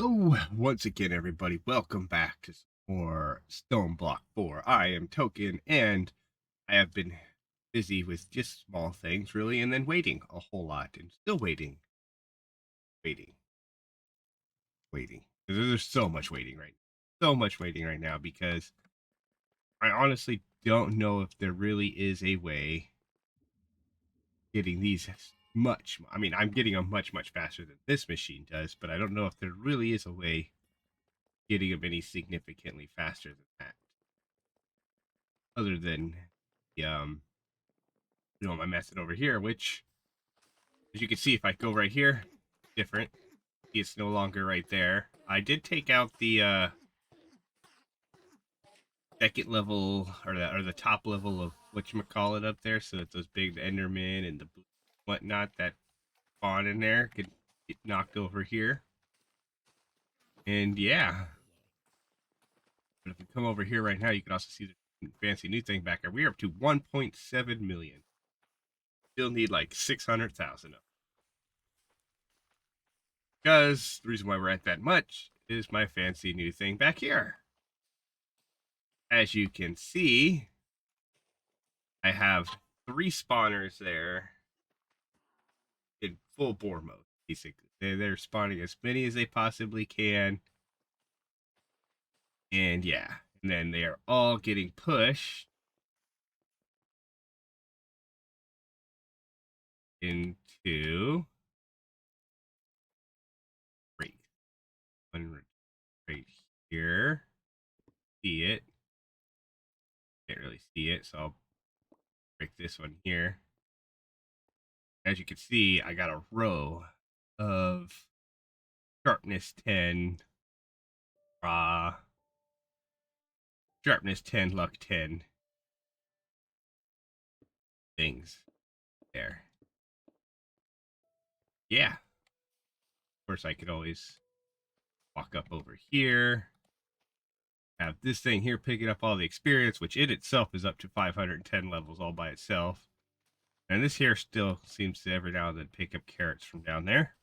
Hello, once again, everybody. Welcome back to some more StoneBlock4. I am Towkn, and I have been busy with just small things, really, and then waiting a whole lot, and still waiting, waiting. There's so much waiting right now, because I honestly don't know if there really is a way getting these much. I mean, I'm getting them much faster than this machine does, but I don't know if there really is a way getting them any significantly faster than that. Other than the my method over here, which, as you can see, if I go right here, different. It's no longer right there. I did take out the second level, or the top level of whatchamacallit up there, so that those big Endermen and the whatnot that spawn in there could get knocked over here. And yeah, but if we come over here right now, you can also see the fancy new thing back there. We are up to 1.7 million. Still need like 600,000 of. Because the reason why we're at that much is my fancy new thing back here. As you can see, I have 3 spawners there in full bore mode, basically. They're spawning as many as they possibly can. And yeah, and then they are all getting pushed into right, one right here. See it? Can't really see it, so I'll break this one here. As you can see, I got a row of sharpness 10, sharpness 10, luck 10 things there. Yeah. Of course, I could always walk up over here, have this thing here picking up all the experience, which in itself is up to 510 levels all by itself. And this here still seems to every now and then pick up carrots from down there.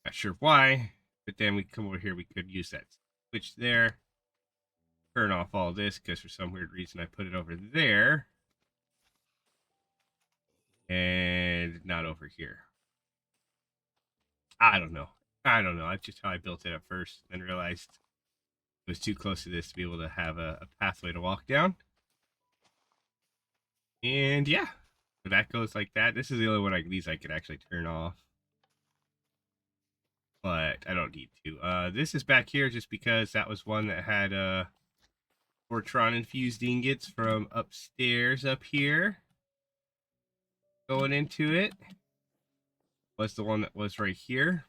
Not sure why, but then we come over here, we could use that switch there. Turn off all this, because for some weird reason I put it over there. And not over here. I don't know. That's just how I built it at first, and realized it was too close to this to be able to have a pathway to walk down. And yeah, so that goes like that. This is the only one of these I could actually turn off, but I don't need to. This is back here just because that was one that had Fortron infused ingots from upstairs up here. Going into it was the one that was right here,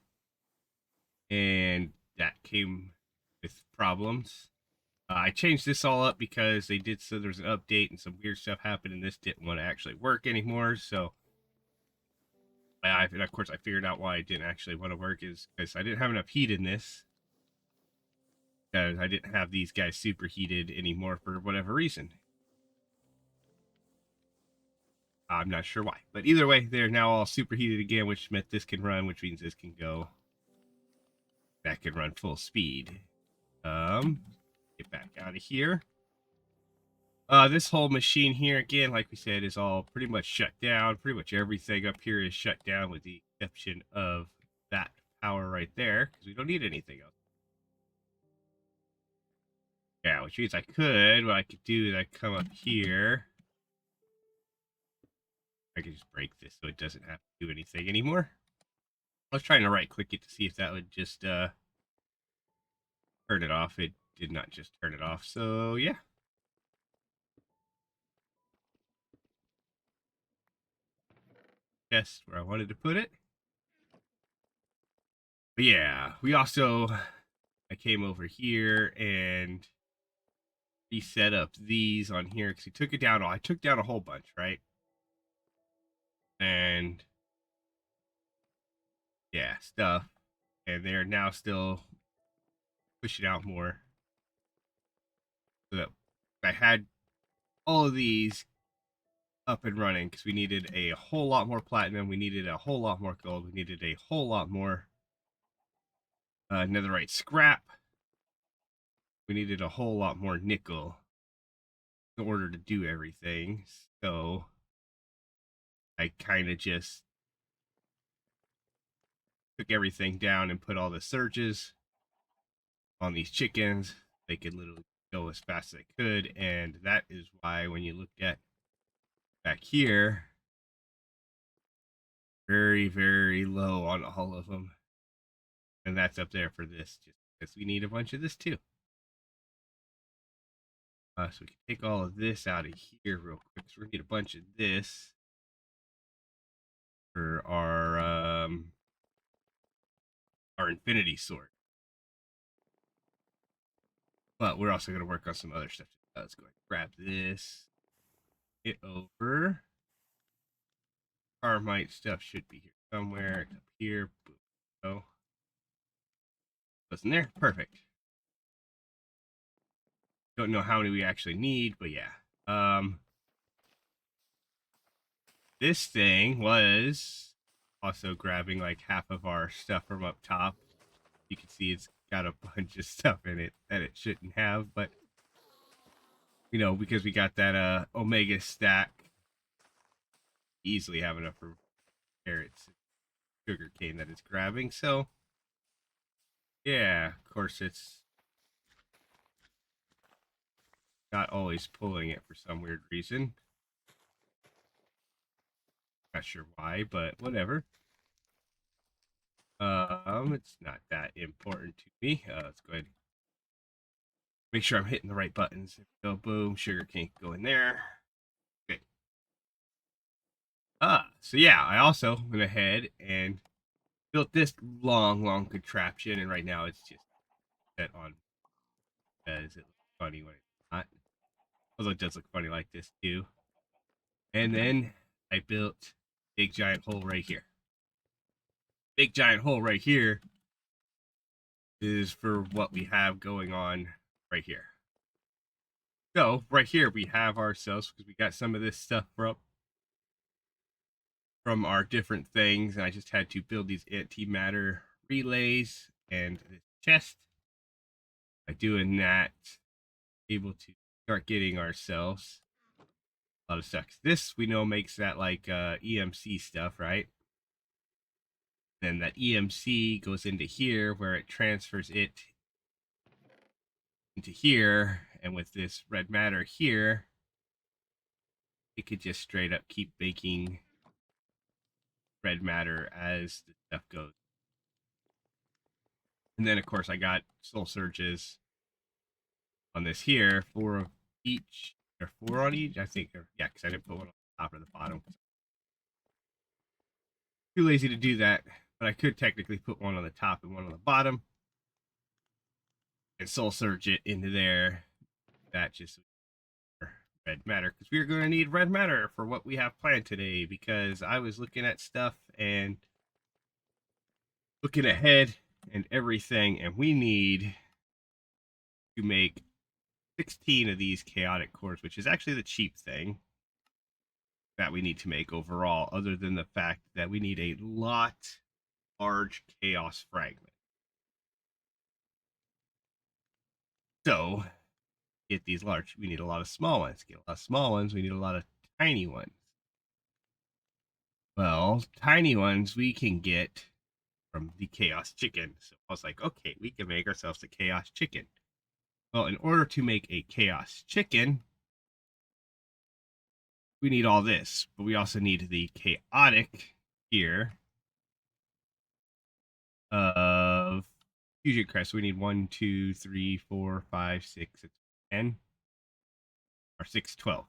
and that came with problems. I changed this all up because they did, so there's an update and some weird stuff happened, and this didn't want to actually work anymore. So, and of course, I figured out why it didn't actually want to work is because I didn't have enough heat in this. Because I didn't have these guys superheated anymore for whatever reason. I'm not sure why, but either way, they're now all superheated again, which meant this can run, which means this can go. That can run full speed. Get back out of here. This whole machine here, again, like we said, is all pretty much shut down. Pretty much everything up here is shut down with the exception of that power right there, because we don't need anything else. Yeah, which means what I could do is I come up here. I can just break this so it doesn't have to do anything anymore. I was trying to right click it to see if that would just turn it off. It did not just turn it off, so yeah. Guess where I wanted to put it. But yeah, I came over here and reset up these on here because he took it down. I took down a whole bunch, right? And yeah, stuff. And they're now still pushing out more. So that I had all of these up and running because we needed a whole lot more platinum. We needed a whole lot more gold. We needed a whole lot more netherite scrap. We needed a whole lot more nickel in order to do everything. So I kind of just took everything down and put all the surges on these chickens. They could literally go as fast as they could. And that is why when you look at back here, very, very low on all of them. And that's up there for this, just because we need a bunch of this too. So we can take all of this out of here real quick. So we're going to get a bunch of this for our infinity sword. But we're also going to work on some other stuff. Let's go ahead and grab this. Get over. Carmite stuff should be here somewhere. Up here. Boom. Oh. Wasn't there? Perfect. Don't know how many we actually need, but yeah. This thing was also grabbing like half of our stuff from up top. You can see it's got a bunch of stuff in it that it shouldn't have, but you know, because we got that omega stack, easily have enough for carrots, sugar cane that it's grabbing. So yeah, of course it's not always pulling it for some weird reason. Not sure why, but whatever. It's not that important to me. Let's go ahead. Make sure I'm hitting the right buttons. Go boom, sugar cane go in there. Okay. So yeah, I also went ahead and built this long contraption, and right now it's just set on because it looks funny when it's not. Although it does look funny like this too. And then I built big giant hole right here. Big giant hole right here is for what we have going on right here. So right here we have ourselves, because we got some of this stuff from our different things, and I just had to build these antimatter relays and this chest. By doing that, able to start getting ourselves a lot of stuff. This we know makes that like EMC stuff, right? Then that EMC goes into here where it transfers it into here, and with this red matter here, it could just straight up keep making red matter as the stuff goes. And then of course I got soul surges on this here, 4 of each, or 4 on each, I think. Yeah, because I didn't put one on the top or the bottom. Too lazy to do that, but I could technically put one on the top and one on the bottom and soul surge it into there. That just red matter, because we're going to need red matter for what we have planned today, because I was looking at stuff and looking ahead and everything, and we need to make 16 of these chaotic cores, which is actually the cheap thing that we need to make overall, other than the fact that we need a large chaos fragment. So get these large, we need a lot of small ones. Get a lot of small ones, we need a lot of tiny ones. Well, tiny ones we can get from the chaos chicken. So I was like, okay, we can make ourselves a chaos chicken. Well, in order to make a chaos chicken, we need all this, but we also need the chaotic here of fusion crest. So we need 1, 2, 3, 4, 5, 6, 10, or 6, 12.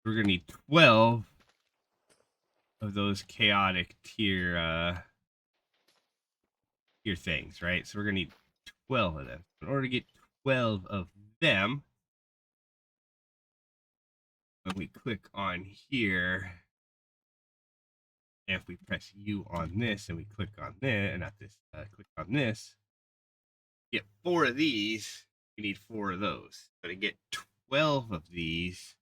We're gonna need 12 of those chaotic tier things, right? So we're gonna need 12 of them. In order to get 12 of them, when we click on here, and if we press U on this and we click on this, not this, click on this, get 4 of these, we need 4 of those. So to get 12 of these,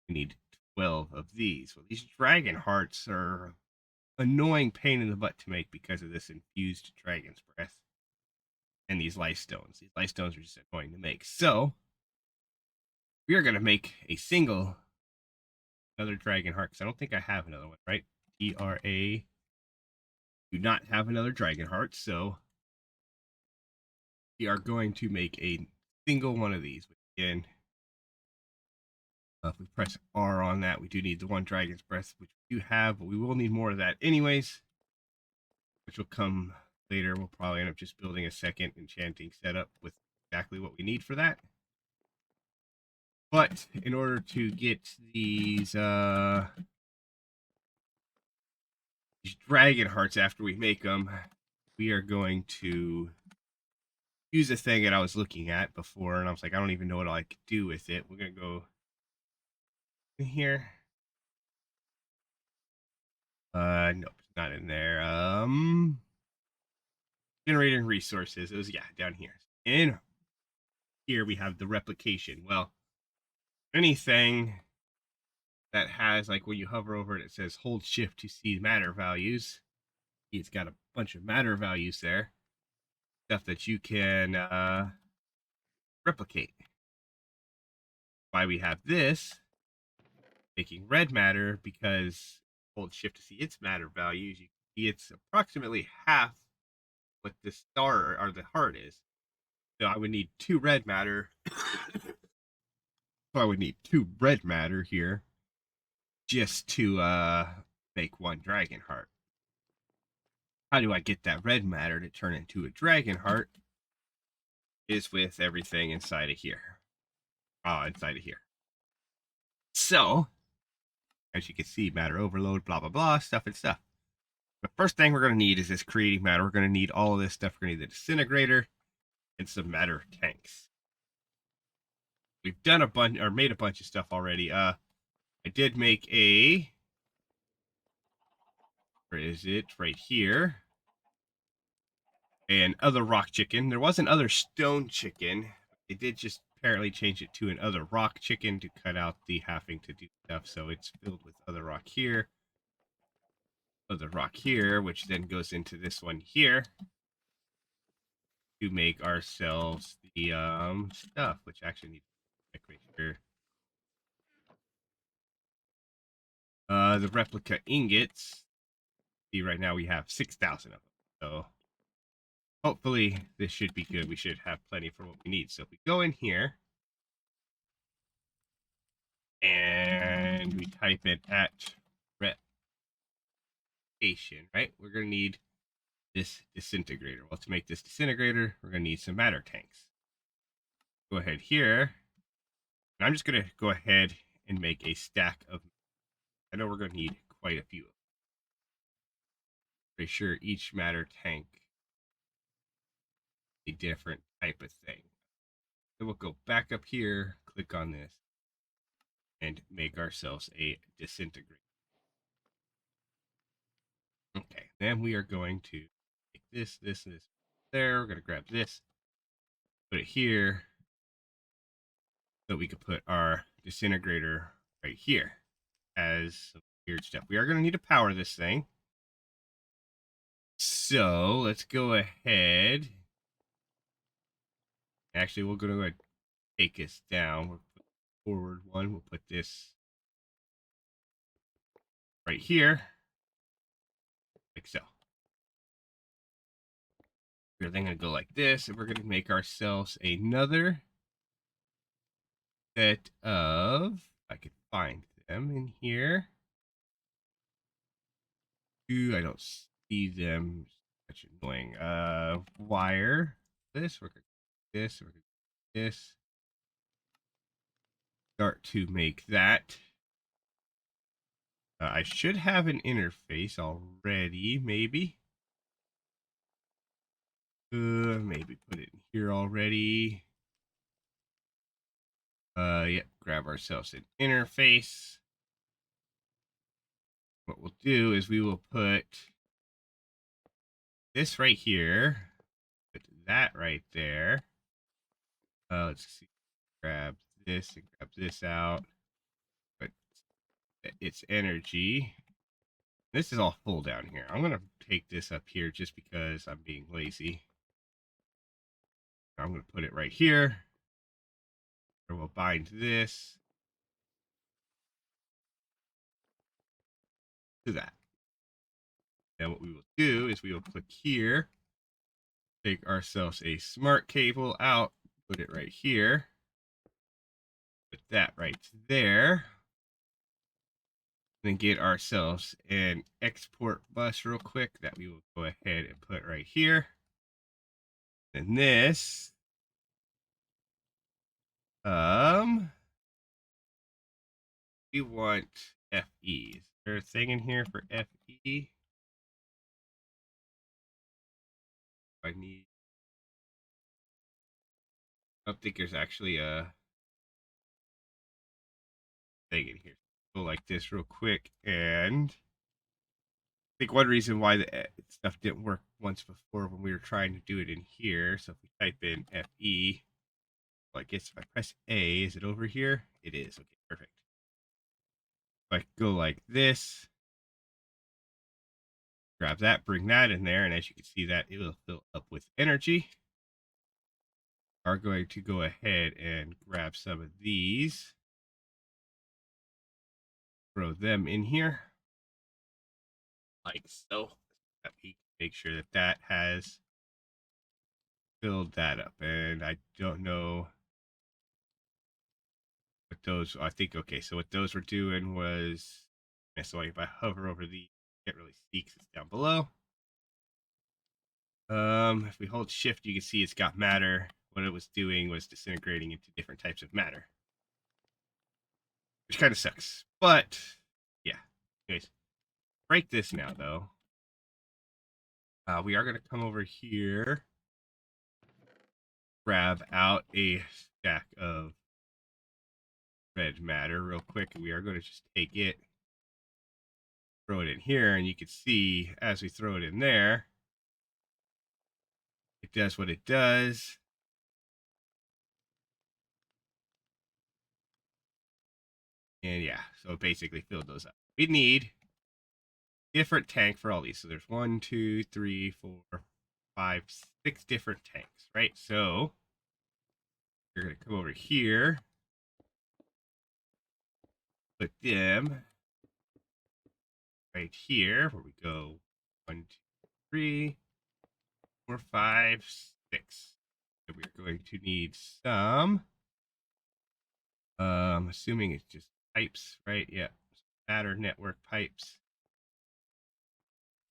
we need 12 of these. Well, these dragon hearts are annoying pain in the butt to make because of this infused dragon's breath and these life stones. These life stones are just annoying to make. So we are going to make a single another dragon heart because I don't think I have another one, right? TRA. Do not have another dragon heart, so we are going to make a single one of these. Again, if we press R on that, we do need the one dragon's breath, which we do have, but we will need more of that anyways, which will come later. We'll probably end up just building a second enchanting setup with exactly what we need for that. But in order to get these dragon hearts after we make them, we are going to use a thing that I was looking at before, and I was like, I don't even know what I could do with it. We're gonna go in here. Nope, it's not in there. Generating resources. It was down here. In here we have the replication. Well, anything that has like when you hover over it, it says hold shift to see matter values. It's got a bunch of matter values there, stuff that you can replicate. Why we have this making red matter, because hold shift to see its matter values. You can see it's approximately half what the star or the heart is. So I would need 2 red matter. So I would need 2 red matter here just to make 1 dragon heart. How do I get that red matter to turn into a dragon heart? Is with everything inside of here. Inside of here. So, as you can see, matter overload, blah, blah, blah, stuff and stuff. The first thing we're going to need is this creating matter. We're going to need all of this stuff. We're going to need the disintegrator and some matter tanks. We've done a bunch, or made a bunch of stuff already. I did make a, where is it? Right here. And other rock chicken. There was an other stone chicken. They did just apparently change it to an other rock chicken to cut out the having to do stuff. So it's filled with other rock here, other rock here, which then goes into this one here to make ourselves the stuff, which actually needs to make sure. The replica ingots. See, right now we have 6,000 of them. So hopefully this should be good. We should have plenty for what we need. So if we go in here and we type it at replication, right? We're going to need this disintegrator. Well, to make this disintegrator, we're going to need some matter tanks. Go ahead here. And I'm just going to go ahead and make a stack of, I know we're going to need quite a few. Pretty sure each matter tank a different type of thing. Then we'll go back up here, click on this, and make ourselves a disintegrator. Okay, then we are going to take this, this, and this there. We're going to grab this, put it here, so we could put our disintegrator right here as some weird stuff. We are going to need to power this thing. So let's go ahead. Actually, we're going to go ahead and take this down. We'll put forward one. We'll put this right here, like so. We're then going to go like this, and we're going to make ourselves another set of, if I could find them in here. Ooh, I don't see them. Such annoying. Wire. This, we're going to do this, we're going to do this. Start to make that. I should have an interface already, maybe. Maybe put it in here already. Yep, grab ourselves an interface. What we'll do is we will put this right here, put that right there. Let's see, grab this and grab this out. But its energy. This is all full down here. I'm going to take this up here just because I'm being lazy. I'm going to put it right here. Or we'll bind this to that. Now what we will do is we will click here, take ourselves a smart cable out, put it right here, put that right there, then get ourselves an export bus real quick that we will go ahead and put right here. And this, we want FE. Is there a thing in here for FE? I don't think there's actually a thing in here. Go like this real quick, and I think one reason why the stuff didn't work once before when we were trying to do it in here. So if we type in FE, well, I guess if I press A, is it over here? It is. Okay, perfect. If I go like this, grab that, bring that in there, and as you can see that it will fill up with energy. Are going to go ahead and grab some of these, throw them in here like so. Make sure that that has filled that up. And I don't know what those, I think, okay, so what those were doing was, so if I hover over the, can't really see because it's down below. If we hold shift, you can see it's got matter. What it was doing was disintegrating into different types of matter, which kind of sucks. But yeah, anyways, break this now though. We are going to come over here, grab out a stack of red matter real quick. We are going to just take it, throw it in here, and you can see as we throw it in there, it does what it does. And yeah, so it basically filled those up. We need different tank for all these. So there's 1, 2, 3, 4, 5, 6 different tanks, right? So you're going to come over here, put them right here where we go 1, 2, 3, 4, 5, 6. So we're going to need some, assuming it's just pipes, right? Yeah, matter network pipes,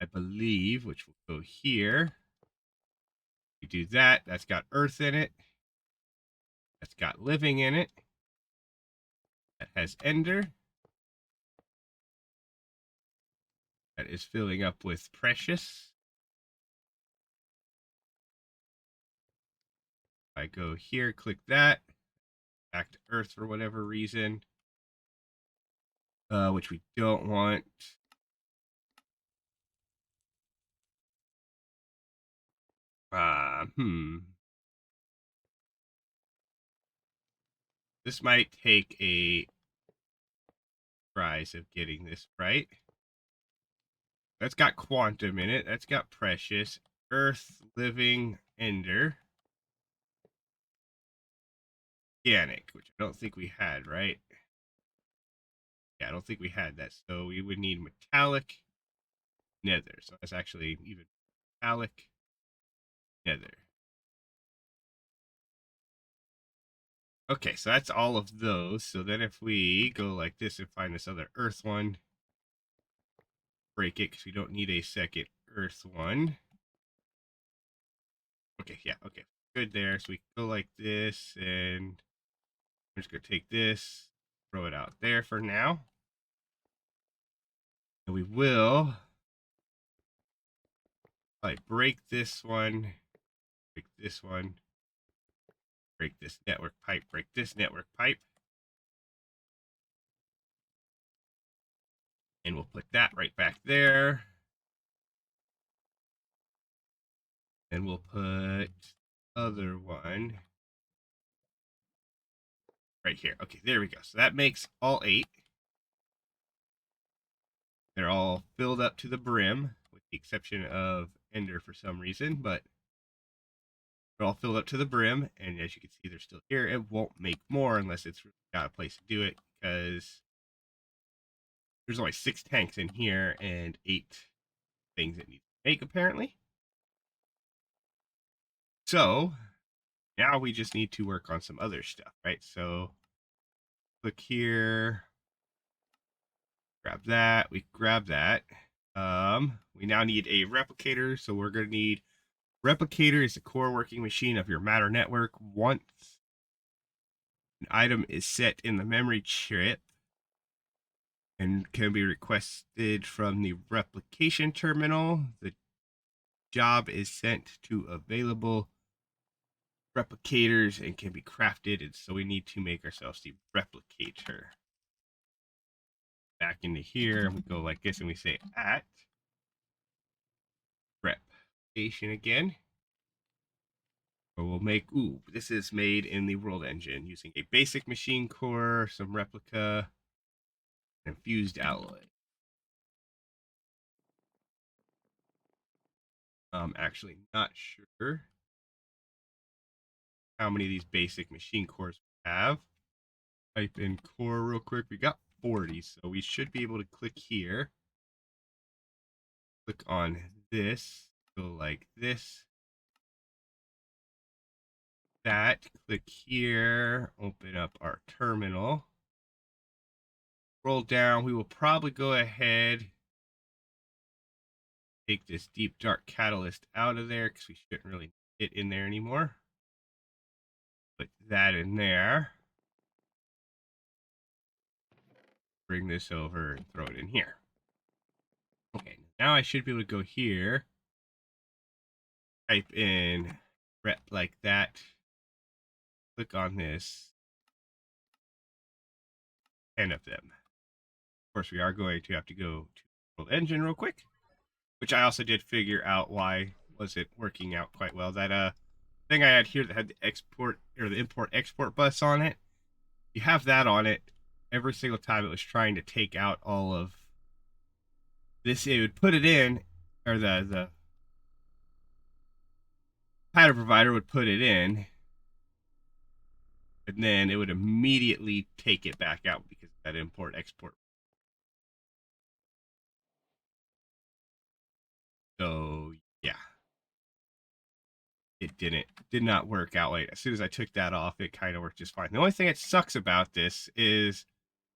I believe, which will go here. You do that, that's got earth in it. That's got living in it. That has ender. That is filling up with precious. I go here, click that. Back to earth for whatever reason. Which we don't want. This might take a prize of getting this right. That's got quantum in it. That's got precious. Earth, living, ender. Organic, which I don't think we had, right? Yeah, I don't think we had that. So we would need metallic, nether. So that's actually even metallic, nether. Okay, so that's all of those. So then if we go like this and find this other earth one, break it because we don't need a second earth one. Okay, yeah, okay. Good there. So we go like this, and I'm just going to take this, throw it out there for now. And we will like break this one, break this one, break this network pipe, break this network pipe. And we'll put that right back there. And we'll put other one right here. Okay, there we go. So that makes all 8. They're all filled up to the brim, with the exception of Ender for some reason, but they're all filled up to the brim. And as you can see, they're still here. It won't make more unless it's got a place to do it, because there's only 6 tanks in here and 8 things it needs to make, apparently. So now we just need to work on some other stuff, right? So click here, grab that. We grab that. We now need a replicator, so we're going to need replicator is the core working machine of your matter network. Once an item is set in the memory chip and can be requested from the replication terminal, the job is sent to available replicators and can be crafted. And so we need to make ourselves the replicator. Back into here, and we go like this, and we say at replication again. Or we'll make, this is made in the world engine using a basic machine core, some replica, and fused alloy. I'm actually not sure how many of these basic machine cores we have. Type in core real quick. We got 40, so we should be able to click here. Click on this, go like this. That, click here, open up our terminal. Roll down, we will probably go ahead, take this deep dark catalyst out of there because we shouldn't really need it in there anymore. Put that in there. Bring this over and throw it in here. Okay, now I should be able to go here, type in rep like that, click on this, 10 of them. Of course, we are going to have to go to the world engine real quick, which I also did figure out why wasn't working out quite well. That thing I had here that had the export or the import export bus on it, you have that on it every single time it was trying to take out all of this. It would put it in, or the pattern provider would put it in, and then it would immediately take it back out because of that import export. So yeah, it did not work out. Like as soon as I took that off, it kind of worked just fine. The only thing that sucks about this is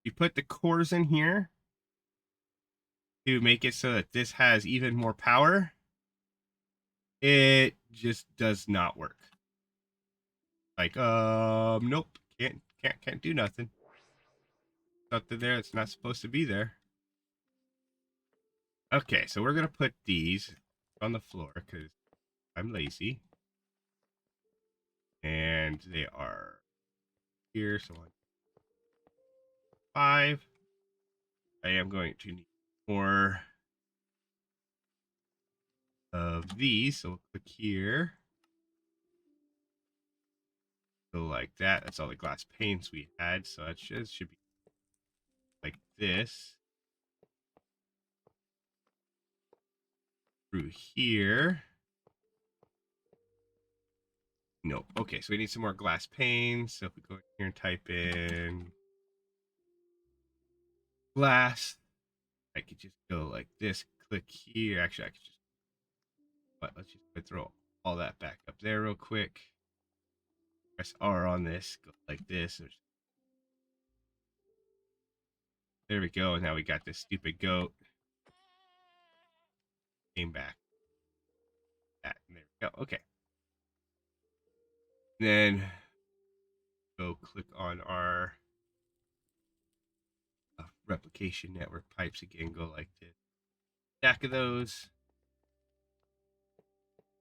you put the cores in here to make it so that this has even more power. It just does not work. Like, nope, can't do nothing. Something there that's not supposed to be there. Okay, so we're gonna put these on the floor because I'm lazy, and they are here. So 5. I am going to need more of these, so we'll click here. Go like that. That's all the glass panes we had, so that should be like this. Through here. Nope. Okay, so we need some more glass panes. So if we go here and type in glass, I could just go like this, click here. Actually, I could just, let's just throw all that back up there real quick. Press R on this, go like this. There we go. Now we got this stupid goat. Came back. That, and there we go. Okay. Then go click on our replication network pipes again. Go like this. Stack of those.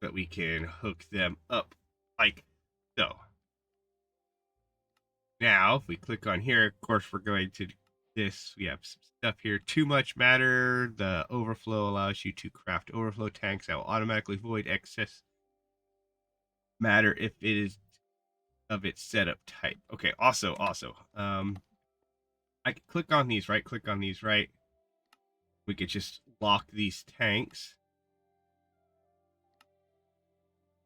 That we can hook them up like so. Now, if we click on here, of course, we're going to this. We have some stuff here. Too much matter. The overflow allows you to craft overflow tanks that will automatically void excess matter if it is of its setup type. Okay, also, I can click on these, right? Click on these, right? We could just lock these tanks.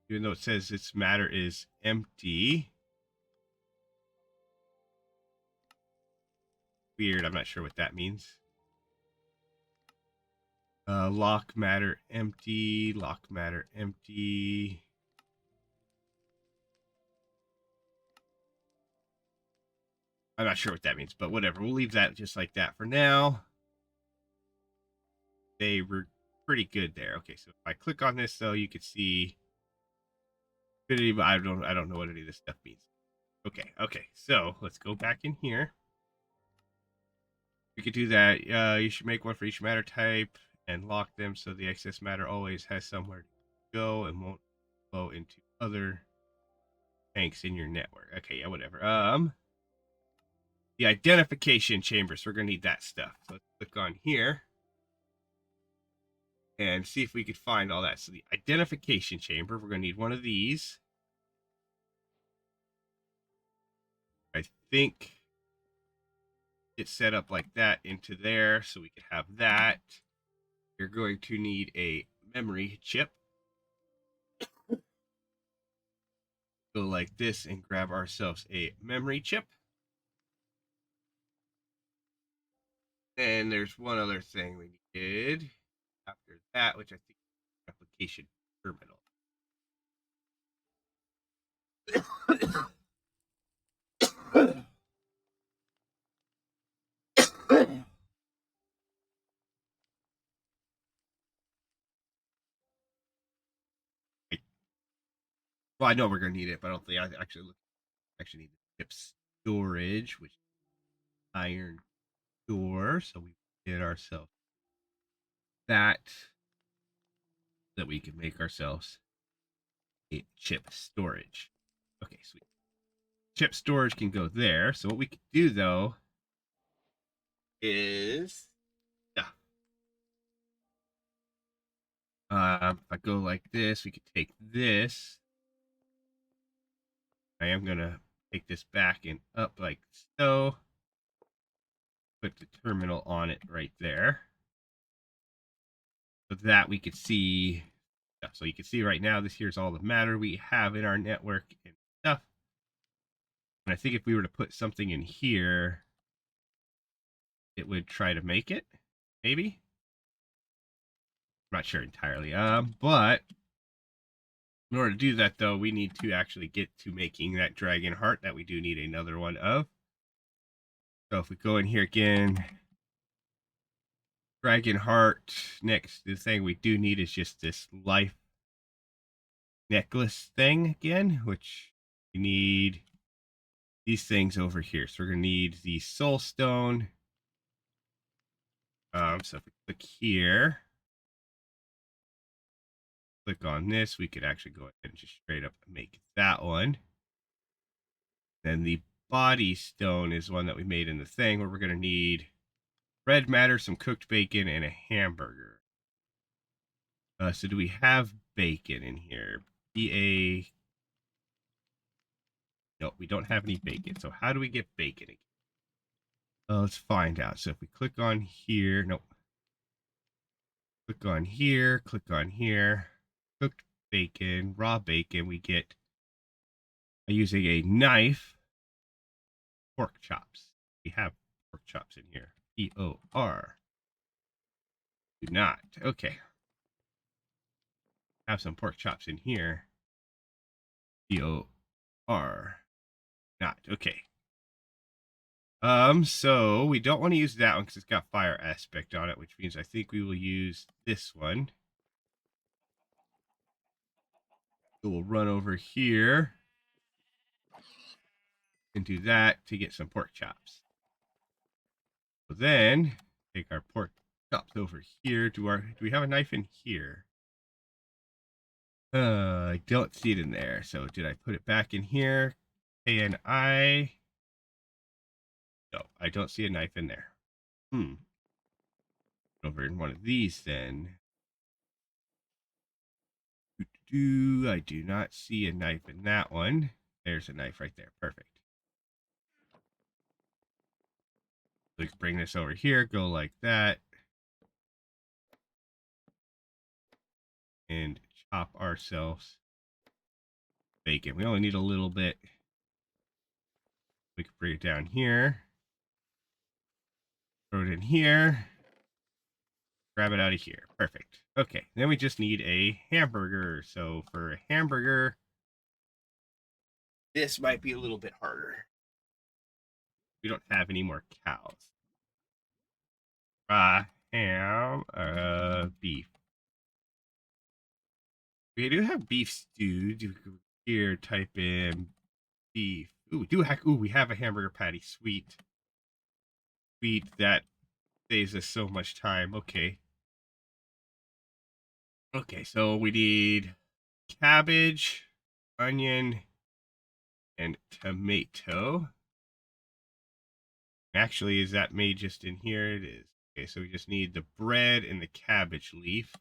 Even though it says its matter is empty. Weird, I'm not sure what that means. Lock matter empty, lock matter empty. I'm not sure what that means, but whatever. We'll leave that just like that for now. They were pretty good there. Okay, so if I click on this, though, you can see. I don't know what any of this stuff means. Okay. So let's go back in here. We could do that. You should make one for each matter type and lock them so the excess matter always has somewhere to go and won't flow into other tanks in your network. Okay, yeah, whatever. The identification chambers. We're gonna need that stuff. So let's click on here and see if we could find all that. So the identification chamber, we're gonna need one of these. I think it's set up like that into there, so we could have that. You're going to need a memory chip. Go like this and grab ourselves a memory chip. And there's one other thing we needed after that, which I think is replication terminal. Well, I know we're gonna need it, but I don't think I actually need the chip storage, which is iron ore. So we get ourselves that we can make ourselves a chip storage. Okay, sweet. Chip storage can go there. So what we could do though is if I go like this, we could take this. I am gonna take this back and up like so. Put the terminal on it right there. So that we could see. So you can see right now, this here's all the matter we have in our network and stuff. And I think if we were to put something in here, it would try to make it, maybe. I'm not sure entirely. But in order to do that, though, we need to actually get to making that dragon heart that we do need another one of. So if we go in here again, dragon heart. Next, the thing we do need is just this life necklace thing again, which we need these things over here. So we're gonna need the soul stone. So if we click here, click on this, we could actually go ahead and just straight up make that one. Then the body stone is one that we made in the thing where we're gonna need red matter, some cooked bacon, and a hamburger. So do we have bacon in here? No, we don't have any bacon. So how do we get bacon again? Let's find out. So if we click on here, nope. Click on here, cooked bacon, raw bacon, we get using a knife, pork chops. We have pork chops in here. P-O-R. Do not. Okay. Have some pork chops in here. P-O-R. Not. Okay. So we don't want to use that one because it's got fire aspect on it, which means I think we will use this one. So we'll run over here and do that to get some pork chops. So then take our pork chops over here. Do we have a knife in here? I don't see it in there. So did I put it back in here? K-N-I. No, I don't see a knife in there. Over in one of these then. I do not see a knife in that one. There's a knife right there. Perfect. Let's bring this over here. Go like that. and chop ourselves bacon. We only need a little bit. We can bring it down here. Throw it in here. Grab it out of here. Perfect. Okay, then we just need a hamburger. So for a hamburger, this might be a little bit harder. We don't have any more cows. Ham, beef. We do have beef stew. Here, type in beef. Ooh, we have a hamburger patty. Sweet. Sweet. That saves us so much time. Okay. Okay, so we need cabbage, onion, and tomato. Actually, is that made just in here? It is. Okay, so we just need the bread and the cabbage leaf.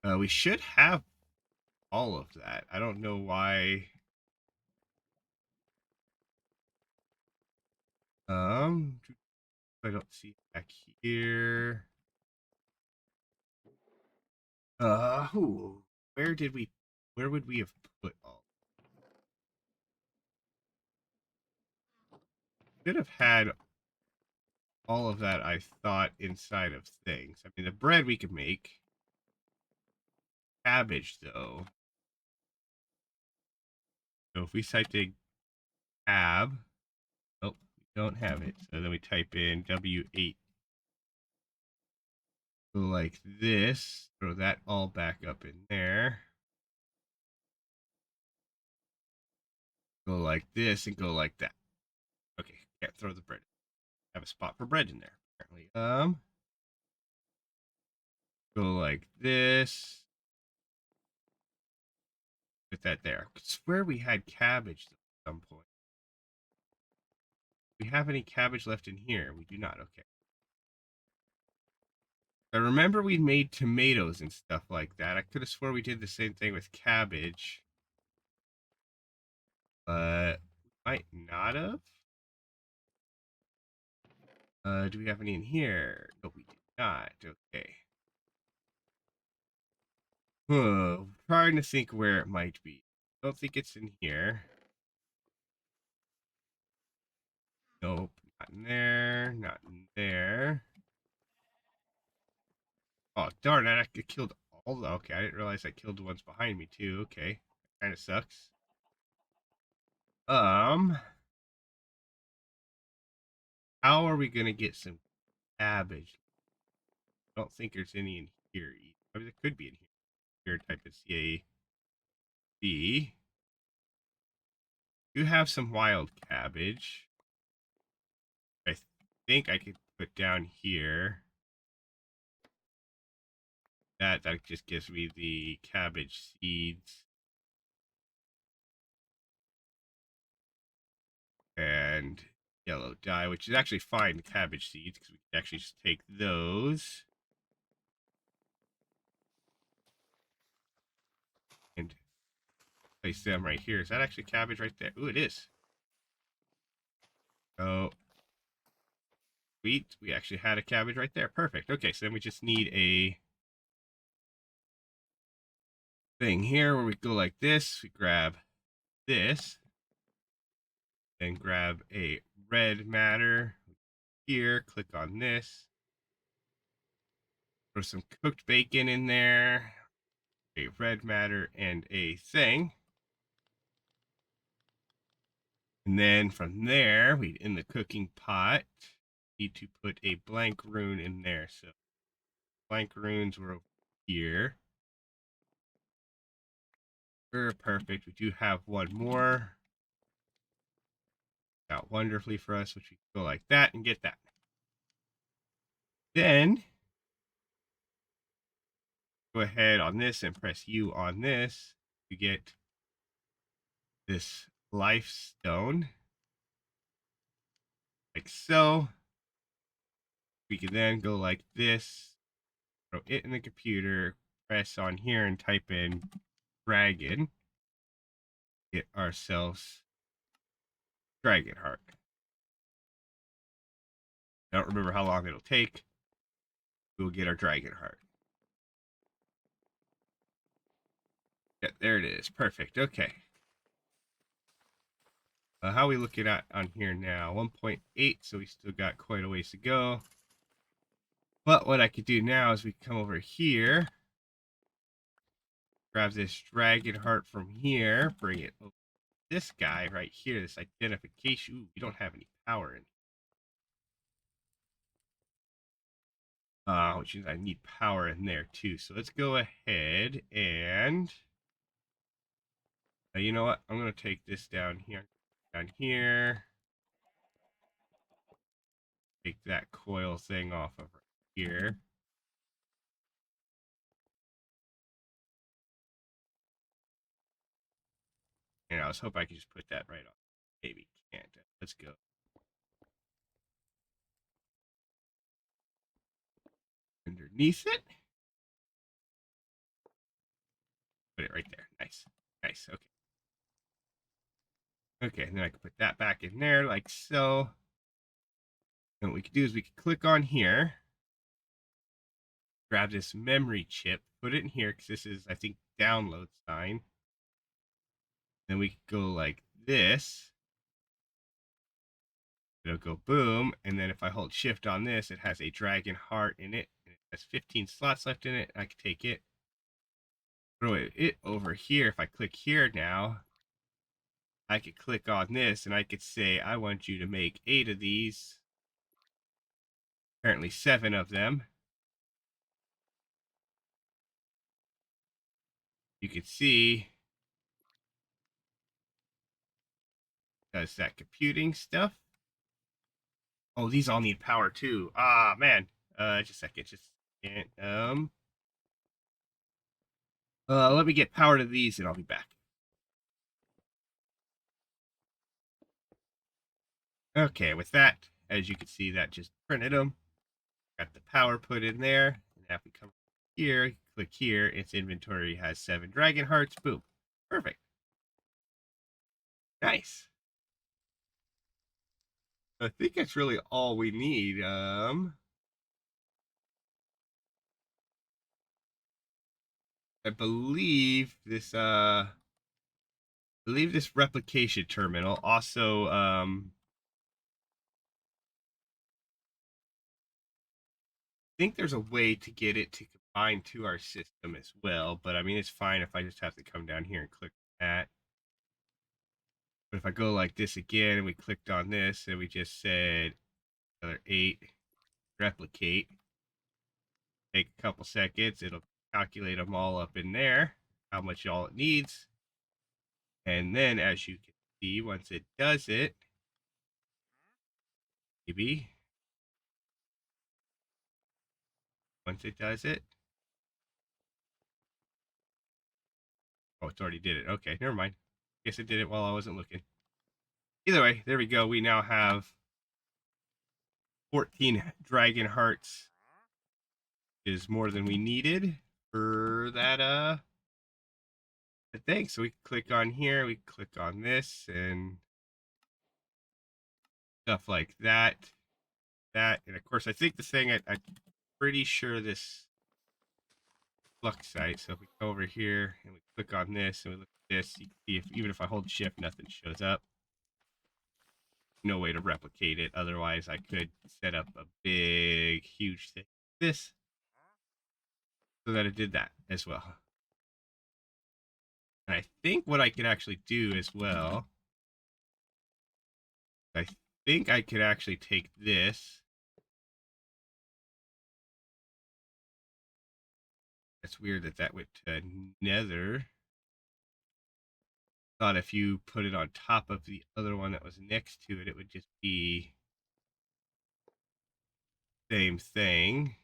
We should have all of that. I don't know why. I don't see it back here. Ooh, where would we have put all? Should have had all of that, I thought, inside of things. I mean, the bread we could make. Cabbage, though. So if we type in cab, oh, we don't have it. So then we type in W8. Go like this. Throw that all back up in there. Go like this and go like that. Okay, can't throw the bread. Have a spot for bread in there, apparently. Go like this. Put that there. I swear we had cabbage at some point. Do we have any cabbage left in here? We do not. Okay. I remember we made tomatoes and stuff like that. I could have swore we did the same thing with cabbage. But might not have. Do we have any in here? No, we did not. Okay. Trying to think where it might be. Don't think it's in here. Nope, not in there. Not in there. Oh, darn it. I killed all the... Okay, I didn't realize I killed the ones behind me, too. Okay. Kind of sucks. How are we going to get some cabbage? I don't think there's any in here. I mean, there could be in here. Here, type in CAB. Do have some wild cabbage. I think I could put down here. That just gives me the cabbage seeds. And yellow dye, which is actually fine cabbage seeds because we can actually just take those and place them right here. Is that actually cabbage right there? Ooh, it is. Oh, sweet. We actually had a cabbage right there. Perfect. Okay, so then we just need a thing here where we go like this. We grab this. Then grab a red matter here. Click on this. Throw some cooked bacon in there. A red matter and a thing. And then from there, we in the cooking pot need to put a blank rune in there. So blank runes were over here. Perfect. We do have one more. Out wonderfully for us, which we can go like that and get that. Then go ahead on this and press U on this to get this life stone. Like so. We can then go like this, throw it in the computer, press on here and type in dragon. Get ourselves dragon heart. I don't remember how long it'll take. We'll get our dragon heart. Yeah, there it is. Perfect. Okay. How are we looking at on here now? 1.8, so we still got quite a ways to go. But what I could do now is we come over here, grab this dragon heart from here, bring it over this guy right here, this identification. Ooh, we don't have any power in which means I need power in there too. So let's go ahead and you know what? I'm gonna take this down here, take that coil thing off of right here. And I was hoping I could just put that right on. Maybe can't. Let's go underneath it. Put it right there. Nice. Nice. Okay. Okay, and then I can put that back in there like so. And what we can do is we can click on here, grab this memory chip, put it in here because this is, I think, download sign. Then we can go like this. It'll go boom, and then if I hold shift on this, it has a dragon heart in it. And it has 15 slots left in it. I can take it, throw it over here. If I click here now, I could click on this and I could say, I want you to make 8 of these. Apparently 7 of them. You can see does that computing stuff. Oh, these all need power too. Ah, man. Just a second. Just a second. Let me get power to these and I'll be back. Okay, with that, as you can see, that just printed them. Got the power put in there. And now if we come here, click here, its inventory has 7 dragon hearts. Boom. Perfect. Nice. I think that's really all we need. I believe this replication terminal also I think there's a way to get it to combine to our system as well, but I mean it's fine if I just have to come down here and click that. But if I go like this again and we clicked on this and we just said another 8 replicate, take a couple seconds, it'll calculate them all up in there, how much all it needs. And then as you can see, once it does it, maybe once it does it, oh, it's already did it. Okay, never mind. Guess it did it while I wasn't looking. Either way, there we go. We now have 14 dragon hearts. Is more than we needed for that thing. So we click on here, we click on this and stuff like that. And of course I think the thing I'm pretty sure this flux site. So if we go over here and we click on this and we look at this, you can see if even if I hold shift, nothing shows up. No way to replicate it. Otherwise I could set up a big, huge thing like this so that it did that as well. And I think what I could actually do as well, I think I could actually take this. That's weird that that went to nether. Thought if you put it on top of the other one that was next to it, it would just be same thing.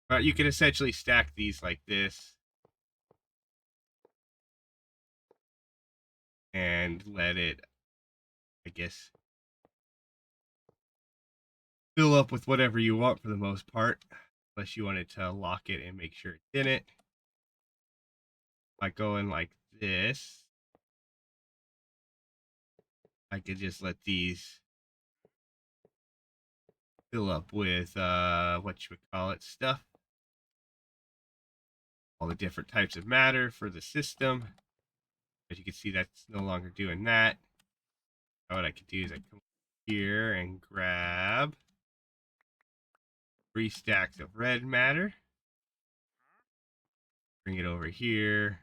But you can essentially stack these like this and let it, I guess, fill up with whatever you want for the most part, unless you wanted to lock it and make sure it's in it. By going like this, I could just let these fill up with what you would call it stuff, all the different types of matter for the system. As you can see, that's no longer doing that. Now what I could do is I come here and grab 3 stacks of red matter, bring it over here,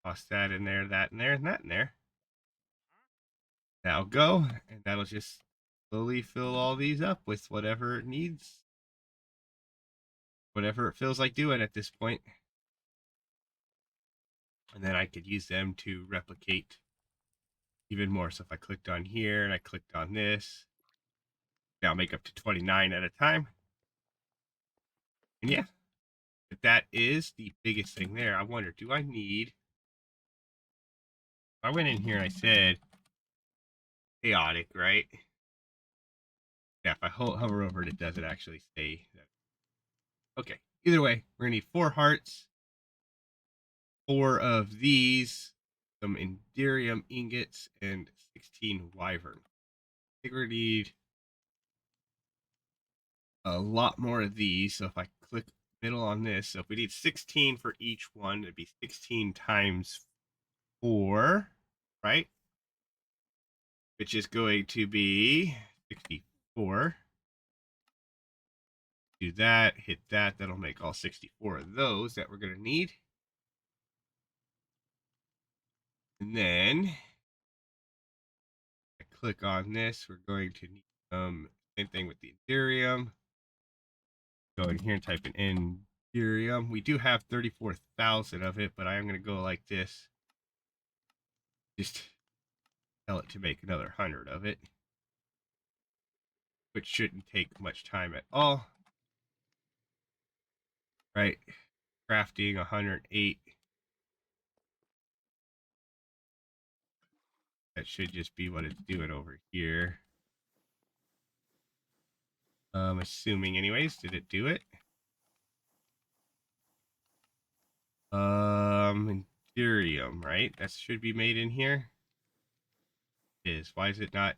toss that in there, that in there, and that in there. That'll go, and that'll just slowly fill all these up with whatever it needs, whatever it feels like doing at this point. And then I could use them to replicate even more. So if I clicked on here and I clicked on this, now I'll make up to 29 at a time. And yeah, but that is the biggest thing there. I wonder, do I need... I went in here and I said chaotic, right? Yeah, if I hover over it, it doesn't actually say that. Okay, either way, we're gonna need 4 hearts, 4 of these, some Enderium ingots, and 16 wyvern. I think we're gonna need a lot more of these. So if I click middle on this, so if we need 16 for each one, it'd be 16 times 4, right? Which is going to be 64. Do that, hit that. That'll make all 64 of those that we're going to need. And then I click on this. We're going to need same thing with the Ethereum. Go in here and type in Ethereum. We do have 34,000 of it, but I am going to go like this. Just tell it to make another 100 of it, which shouldn't take much time at all. Right? Crafting 108. That should just be what it's doing over here. Assuming anyways, did it do it? Ethereum, right? That should be made in here. It is. Why is it not?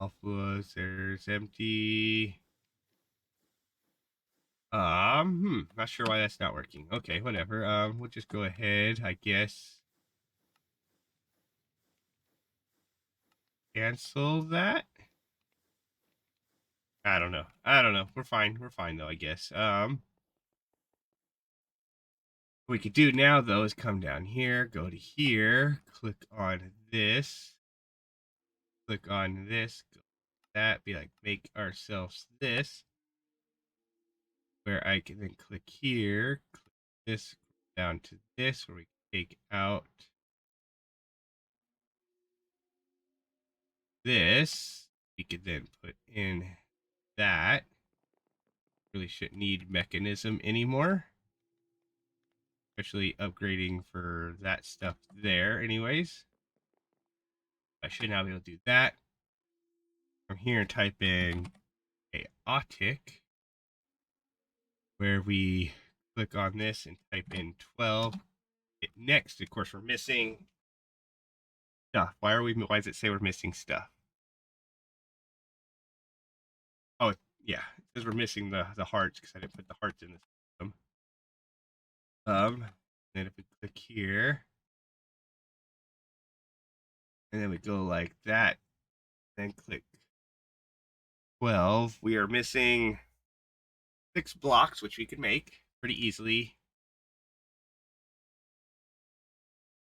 Alphas, there's empty. Not sure why that's not working. Okay, whatever. We'll just go ahead, I guess. Cancel that. I don't know. We're fine. We're fine though, I guess. What we could do now though is come down here, go to here, click on this, click on this, go that, be like, make ourselves this, where I can then click here, click this down to this, where we can take out this. We could then put in that. Really shouldn't need mechanism anymore, especially upgrading for that stuff there anyways. I should now be able to do that. From here, type in chaotic, where we click on this and type in 12. Hit next. Of course, we're missing stuff. Why does it say we're missing stuff? Oh, yeah, it says we're missing the hearts because I didn't put the hearts in the system. Then if we click here, and then we go like that, then click 12. We are missing 6 blocks, which we could make pretty easily,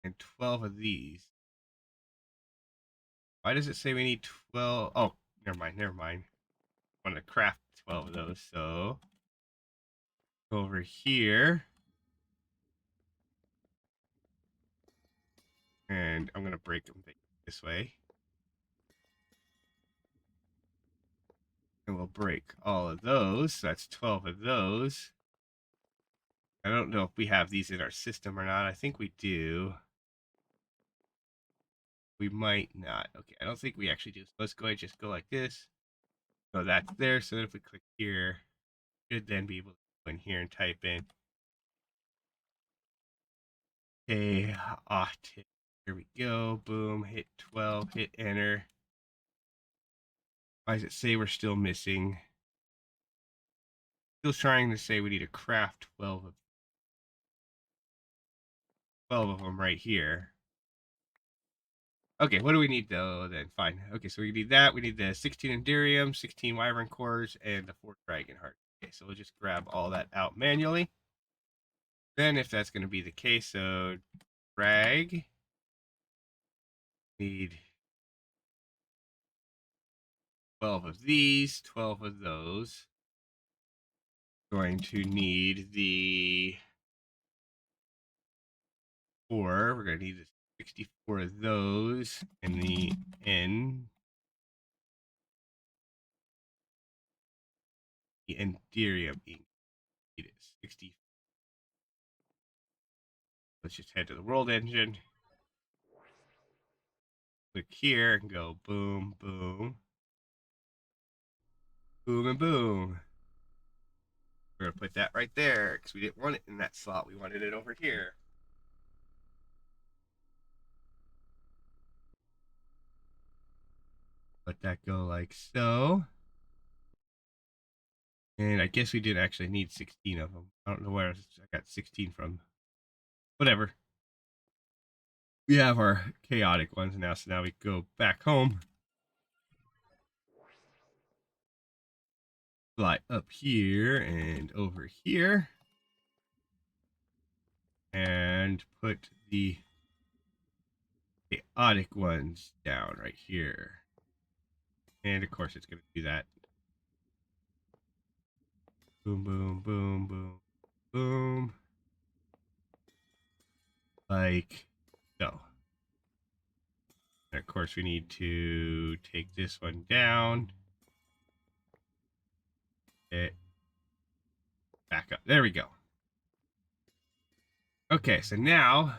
and 12 of these. Why does it say we need 12? Oh, never mind. I want to craft 12 of those, so go over here, and I'm going to break them this way. And we'll break all of those. So that's 12 of those. I don't know if we have these in our system or not. I think we do. We might not. Okay, I don't think we actually do. So let's go ahead and just go like this. So that's there. So then if we click here, should then be able to go in here and type in chaotic. Here we go. Boom. Hit 12. Hit enter. Why does it say we're still missing? Still trying to say we need to craft 12 of them right here. Okay, what do we need though then? Fine. Okay, so we need that. We need the 16 Enderium, 16 Wyvern cores, and the 4 Dragon Heart. Okay, so we'll just grab all that out manually. Then if that's going to be the case, so drag. Need 12 of these, 12 of those. Going to need the 4. We're going to need 64 of those, and the N. The Enderium ink. Need it 60. Let's just head to the world engine. Click here and go boom, boom, boom, and boom. We're going to put that right there because we didn't want it in that slot. We wanted it over here. Let that go like so. And I guess we didn't actually need 16 of them. I don't know where I got 16 from. Whatever. We have our chaotic ones now, so now we go back home. Fly up here and over here. And put the chaotic ones down right here. And of course it's going to do that. Boom, boom, boom, boom, boom. Like so. And of course we need to take this one down. It back up. There we go. Okay, so now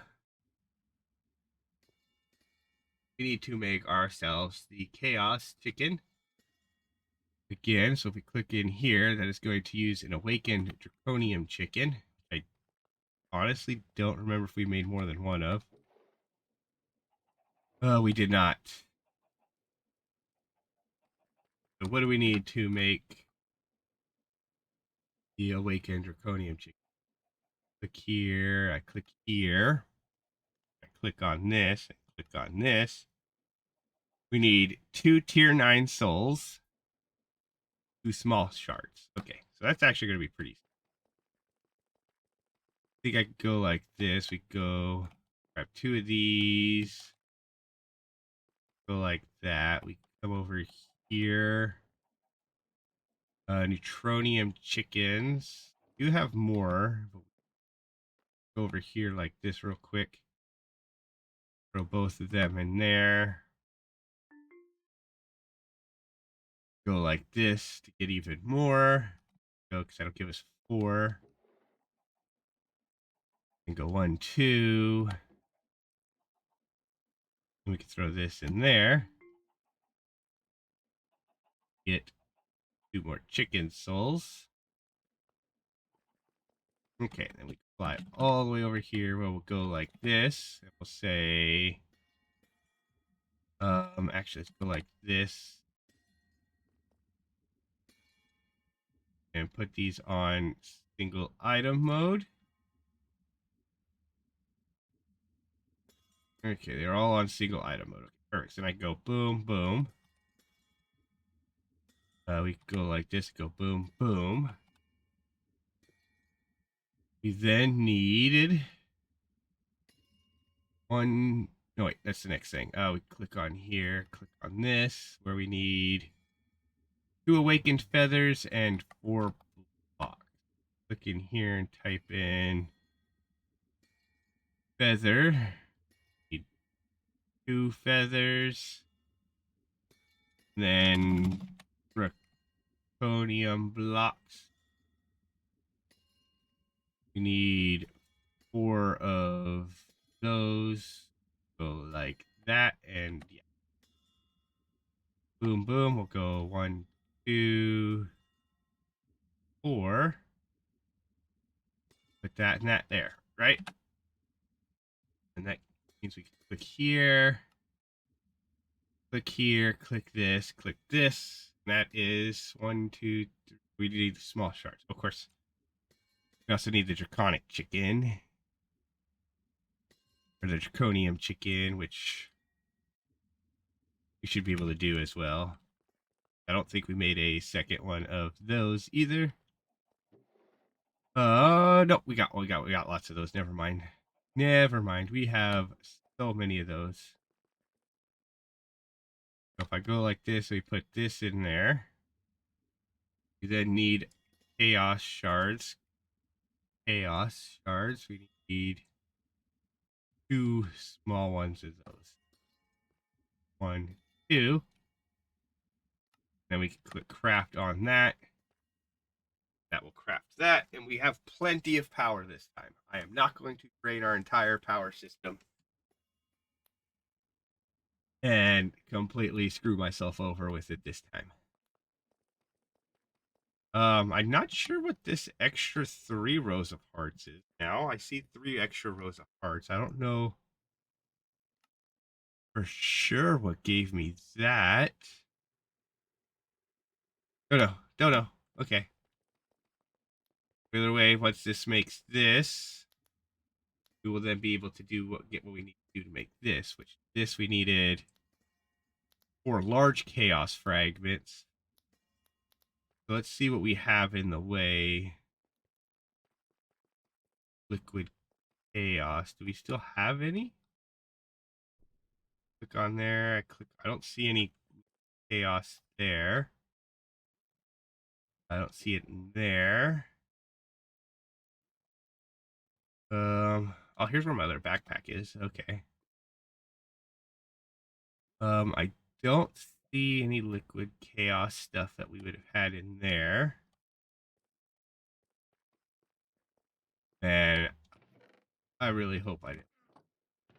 we need to make ourselves the chaos chicken. Again, so if we click in here, that is going to use an awakened draconium chicken. I honestly don't remember if we made more than one of. We did not. So what do we need to make the awakened draconium chicken? Click here, I click here, I click on this, I click on this. We need 2 tier 9 souls, 2 small shards. Okay, so that's actually going to be pretty. I think I could go like this. We go grab 2 of these. Go like that. We come over here. Neutronium chickens. You have more. But go over here like this real quick. Throw both of them in there. Go like this to get even more. Go because that'll give us 4. And go 1, 2. And we can throw this in there. Get 2 more chicken souls. Okay, then we can fly all the way over here where we'll go like this. And we'll say, actually, let's go like this. And put these on single item mode. Okay, they're all on single item mode. Okay, perfect. So then I go boom, boom. We go like this, go boom, boom. We then needed one. No, wait, that's the next thing. We click on here, click on this, where we need 2 awakened feathers and 4 blocks. Click in here and type in feather. Need 2 feathers. Then draconium blocks. We need 4 of those. Go like that, and yeah. Boom, boom. We'll go 1, 2, 4. Put that and that there, right? And that means we can click here, click this, click this. That is 1, 2, 3. We need the small shards. Of course, we also need the draconic chicken. Or the draconium chicken, which we should be able to do as well. I don't think we made a second one of those either. No, we got lots of those. Never mind. Never mind. We have so many of those. So if I go like this, we put this in there. We then need chaos shards. Chaos shards. We need 2 small ones of those. 1, 2. Then we can click craft on that. That will craft that, and we have plenty of power this time. I am not going to drain our entire power system and completely screw myself over with it this time. I'm not sure what this extra 3 rows of hearts is now. I see 3 extra rows of hearts. I don't know for sure what gave me that. Don't know. Okay. Either way, once this makes this, we will then be able to get what we need to do to make this, which this we needed 4 large chaos fragments. So let's see what we have in the way. Liquid chaos. Do we still have any? Click on there. I don't see any chaos there. I don't see it in there. Oh, here's where my other backpack is. Okay. I don't see any liquid chaos stuff that we would have had in there. And I really hope I didn't.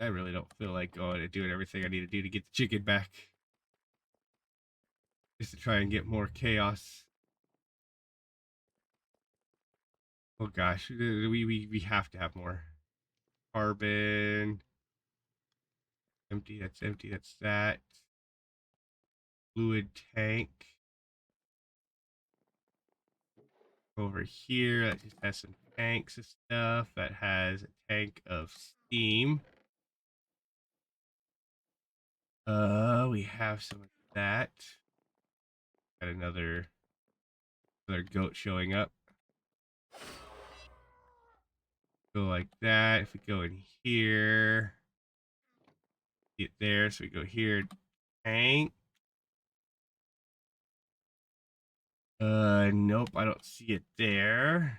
I really don't feel like going and doing everything I need to do to get the chicken back. Just to try and get more chaos. Oh gosh, we have to have more. Carbon. Empty, that's empty, that's that. Fluid tank. Over here, that just has some tanks of stuff. That has a tank of steam. We have some of that. Got another goat showing up. Go like that. If we go in here, get there. So we go here, tank. Nope, I don't see it there.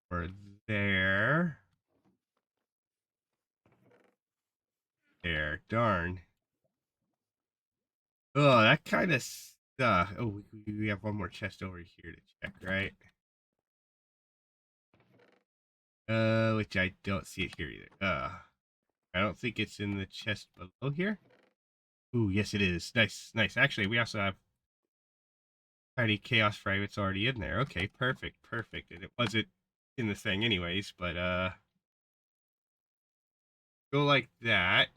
Or there. There, darn. Oh, that kind of stuff. Oh, we have one more chest over here to check, right? Which I don't see it here either. I don't think it's in the chest below here. Ooh, yes it is. Nice, nice. Actually, we also have tiny chaos fragments already in there. Okay, perfect, perfect. And it wasn't in the thing anyways, but go like that.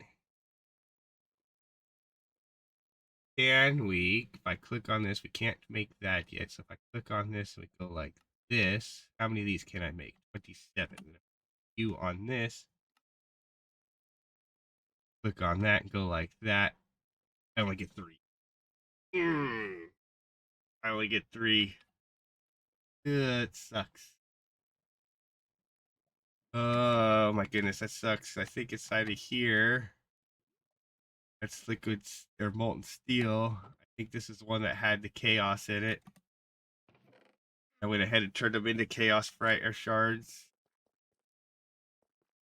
Can we, if I click on this, we can't make that yet. So if I click on this and we go like this, how many of these can I make? 27. You on this. Click on that and go like that. I only get 3. I only get 3. It sucks. Oh my goodness, that sucks. I think inside of here, that's liquid or molten steel. I think this is one that had the chaos in it. I went ahead and turned them into chaos or shards.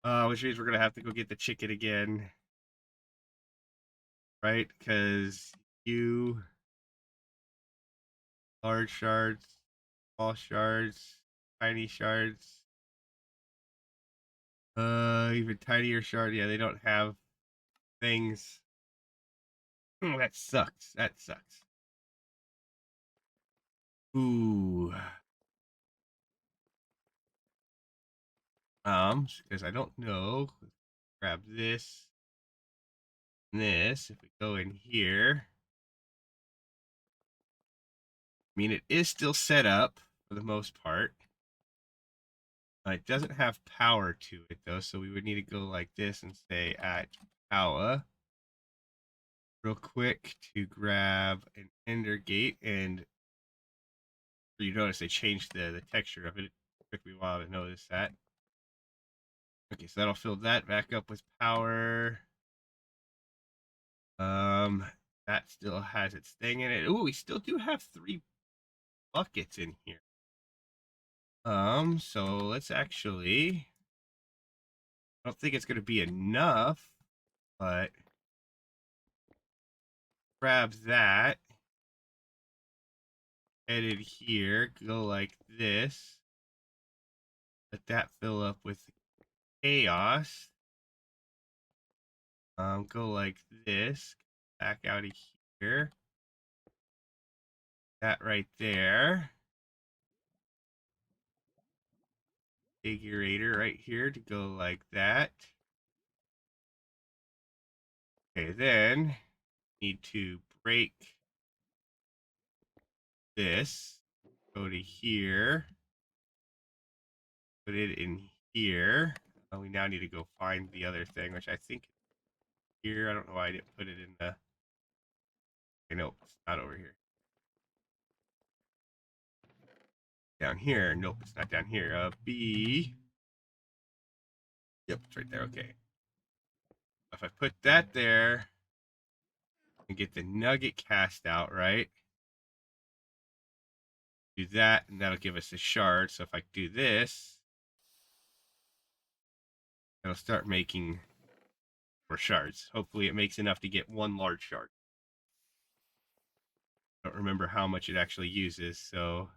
Which means we're gonna have to go get the chicken again, right? Because you large shards, small shards, tiny shards. Even tinier shard. Yeah, they don't have things. Oh, that sucks. That sucks. Ooh. Because I don't know. Grab this and this. If we go in here, mean, it is still set up for the most part. It doesn't have power to it though, so we would need to go like this and say at power real quick to grab an ender gate. And you notice they changed the texture of it. It took me a while to notice that. Okay, so that'll fill that back up with power. That still has its thing in it. Oh, we still do have 3 buckets in here. So let's actually, I don't think it's gonna be enough, but grab that, headed here, go like this, let that fill up with chaos. Go like this, back out of here, that right there. Figurator right here to go like that. Okay, then need to break this, go to here, put it in here. We now need to go find the other thing, which I think here. I don't know why I didn't put it in the. Okay, nope, it's not over here. Down here. Nope, it's not down here. B. Yep, it's right there. Okay. If I put that there and get the nugget cast out, right? Do that, and that'll give us a shard. So if I do this, it'll start making more shards. Hopefully, it makes enough to get 1 large shard. I don't remember how much it actually uses, so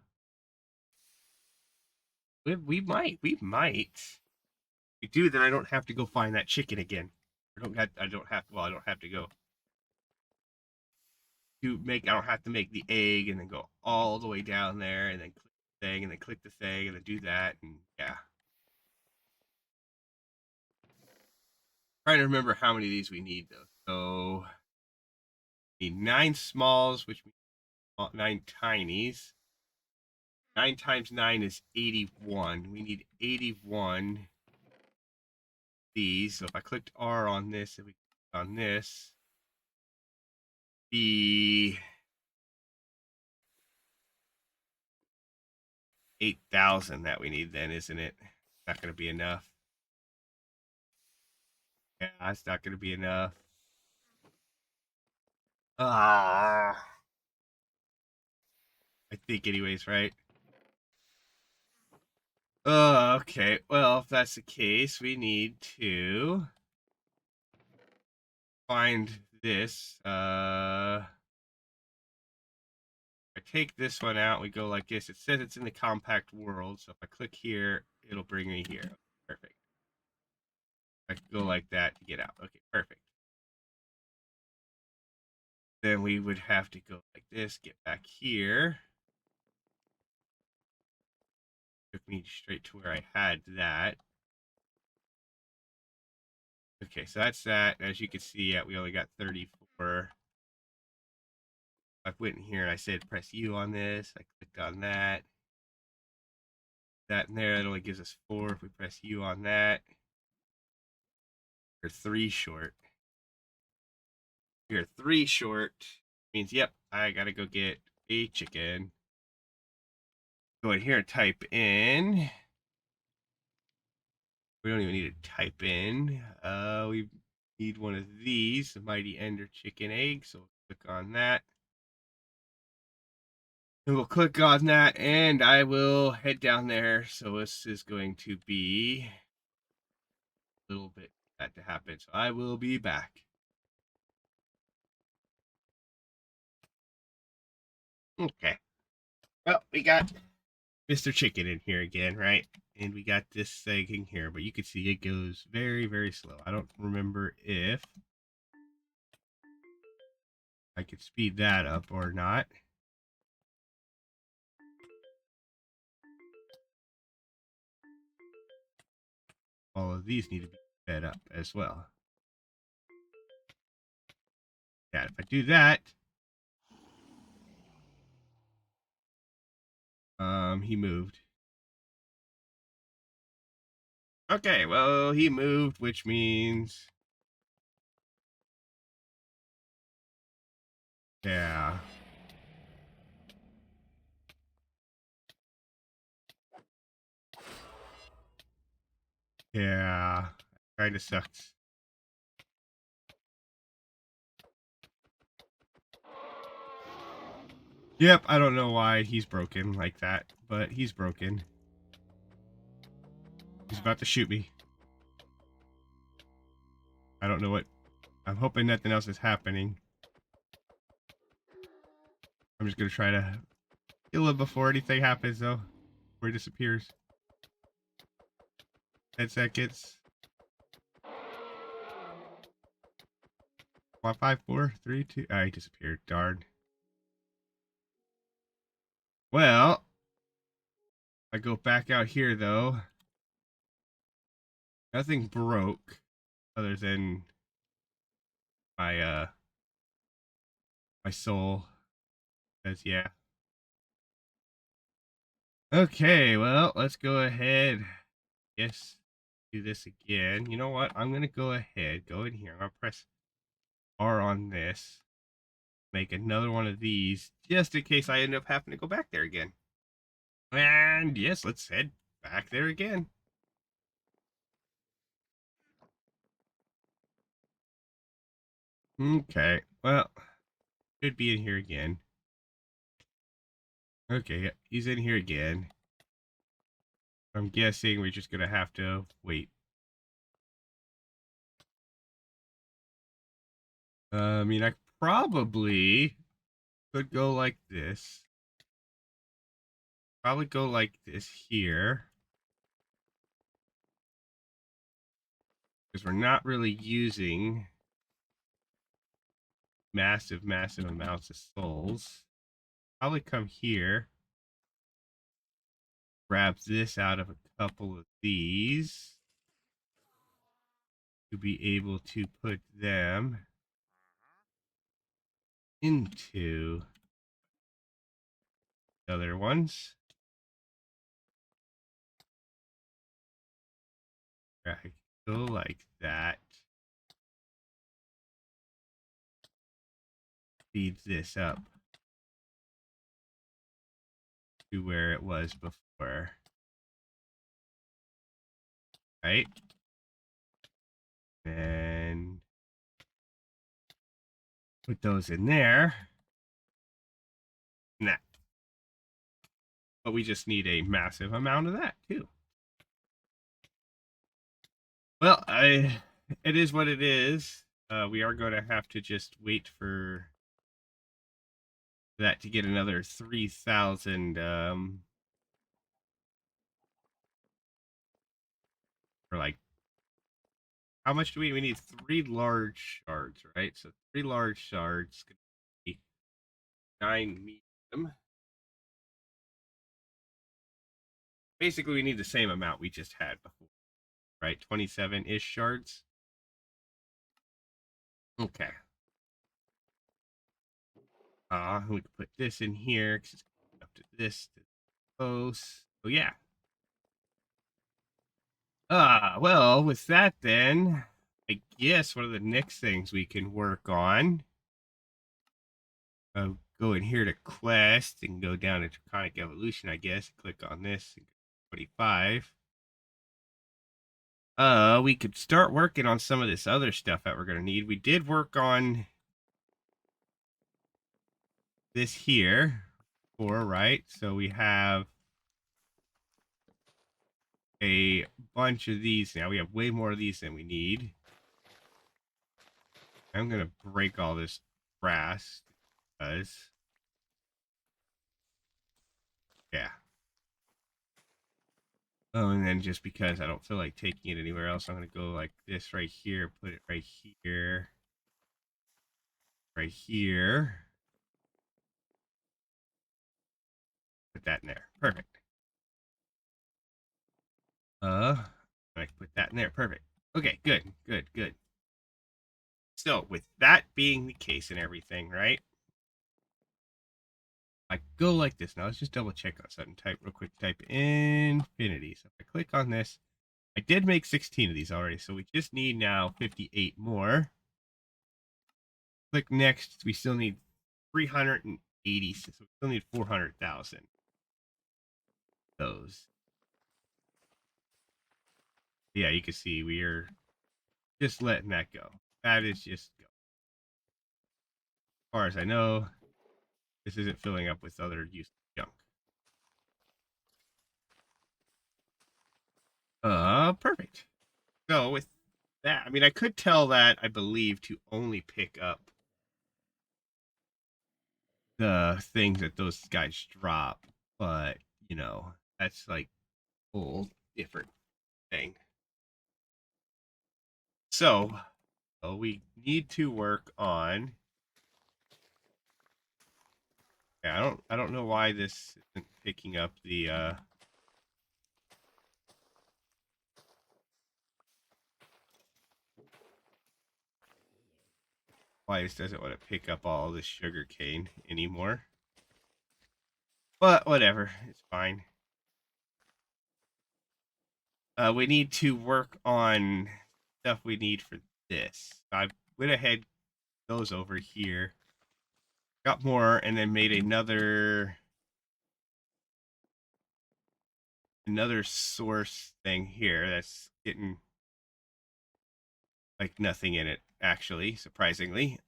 we might. If we do, then I don't have to go find that chicken again. I don't have. Well, I don't have to go I don't have to make the egg and then go all the way down there and then click the thing and then click the thing and then do that. And yeah. Trying to remember how many of these we need though. So we need 9 smalls, which means 9 tinies. 9 times 9 is 81. We need 81 these. So if I clicked R on this and we click on this, the 8,000 that we need then, isn't it? Not going to be enough. Yeah, that's not going to be enough. Ah, I think anyways, right? Oh, okay. Well, if that's the case, we need to find this. I take this one out, we go like this. It says it's in the compact world, so if I click here, it'll bring me here. Perfect. I can go like that to get out. Okay, perfect. Then we would have to go like this, get back here. Took me straight to where I had that. Okay, so that's that. As you can see, we only got 34. I went in here and I said press U on this. I clicked on that. That in there, that only gives us 4 if we press U on that. We're 3 short. We're 3 short. Means, yep, I gotta go get a chicken. Go in here and type in. We don't even need to type in. We need one of these, the Mighty Ender Chicken Egg. So click on that. And we'll click on that, and I will head down there. So this is going to be a little bit that to happen. So I will be back. Okay. Well, we got Mr. Chicken in here again, right? And we got this thing in here, but you can see it goes very, very slow. I don't remember if I could speed that up or not. All of these need to be sped up as well. Yeah, if I do that, He moved. Okay, well, he moved, which means... Yeah. Yeah. Kinda sucks. Yep, I don't know why he's broken like that, but he's broken. He's about to shoot me. I don't know what... I'm hoping nothing else is happening. I'm just gonna try to kill him before anything happens, though. Before he disappears. 10 seconds. 5, 4, 3, 2... Ah, he disappeared. Darn. Well, I go back out here, though. Nothing broke. Other than my, my soul. Says, yeah. Okay, well, let's go ahead. Yes, do this again. You know what? I'm going to go ahead, go in here. I'm going to press R on this. Make another one of these, just in case I end up having to go back there again. And yes, let's head back there again. Okay, well, should be in here again. Okay, he's in here again. I'm guessing we're just going to have to wait. I mean, I probably could go like this. Probably go like this here. Because we're not really using massive amounts of souls. Probably come here. Grab this out of a couple of these. To be able to put them into the other ones. Right. Go like that. Feed this up to where it was before. Right? And put those in there. Nah. But we just need a massive amount of that too. Well, it is what it is. We are going to have to just wait for that to get another 3,000 or like, how much do we need? 3 large shards, right? So 3 large shards, 9 medium. Basically, we need the same amount we just had before, right? 27-ish shards. Okay. We can put this in here because it's up to this to close. Oh yeah. Well, with that then, I guess one of the next things we can work on, go in here to quest and go down to Draconic Evolution, I guess. Click on this, 25. We could start working on some of this other stuff that we're going to need. We did work on this here before, right? So we have a bunch of these now. We have way more of these than we need. I'm going to break all this brass because, yeah. Oh, and then just because I don't feel like taking it anywhere else, I'm going to go like this right here, put it right here, right here. Put that in there. Perfect. I can put that in there. Perfect. Okay, good, good, good. So, with that being the case and everything, right? I go like this. Now let's just double check on something. Type real quick. Type infinity. So if I click on this, I did make 16 of these already. So we just need now 58 more. Click next. We still need 380. So we still need 400,000. Those. Yeah, you can see we are just letting that go. That is just go. As far as I know, this isn't filling up with other useless junk. Perfect. So with that, I mean, I could tell that, I believe, to only pick up the things that those guys drop, but, you know, that's like a whole different thing. So, we need to work on. Yeah, I don't know why this isn't picking up the why this doesn't want to pick up all this sugar cane anymore. But whatever, it's fine. We need to work on stuff we need for this. I went ahead, those over here, got more, and then made another source thing here that's getting like nothing in it, actually, surprisingly.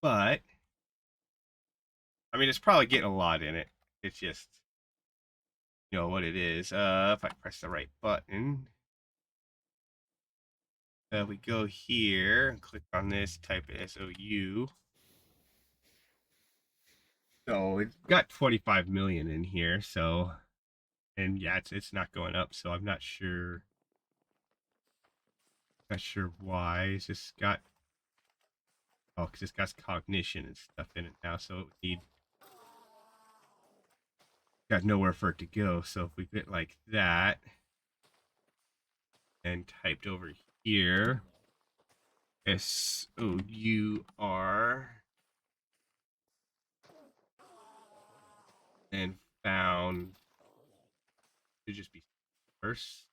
But I mean, it's probably getting a lot in it. It's just, you know what it is. If I press the right button, we go here, click on this, type SOU. So it's got 25 million in here. So, and yeah, it's not going up. So I'm not sure why. It's just got, oh, because it's got cognition and stuff in it now. So it would need, got nowhere for it to go. So if we get like that and typed over here, SOUR, and found to just be first.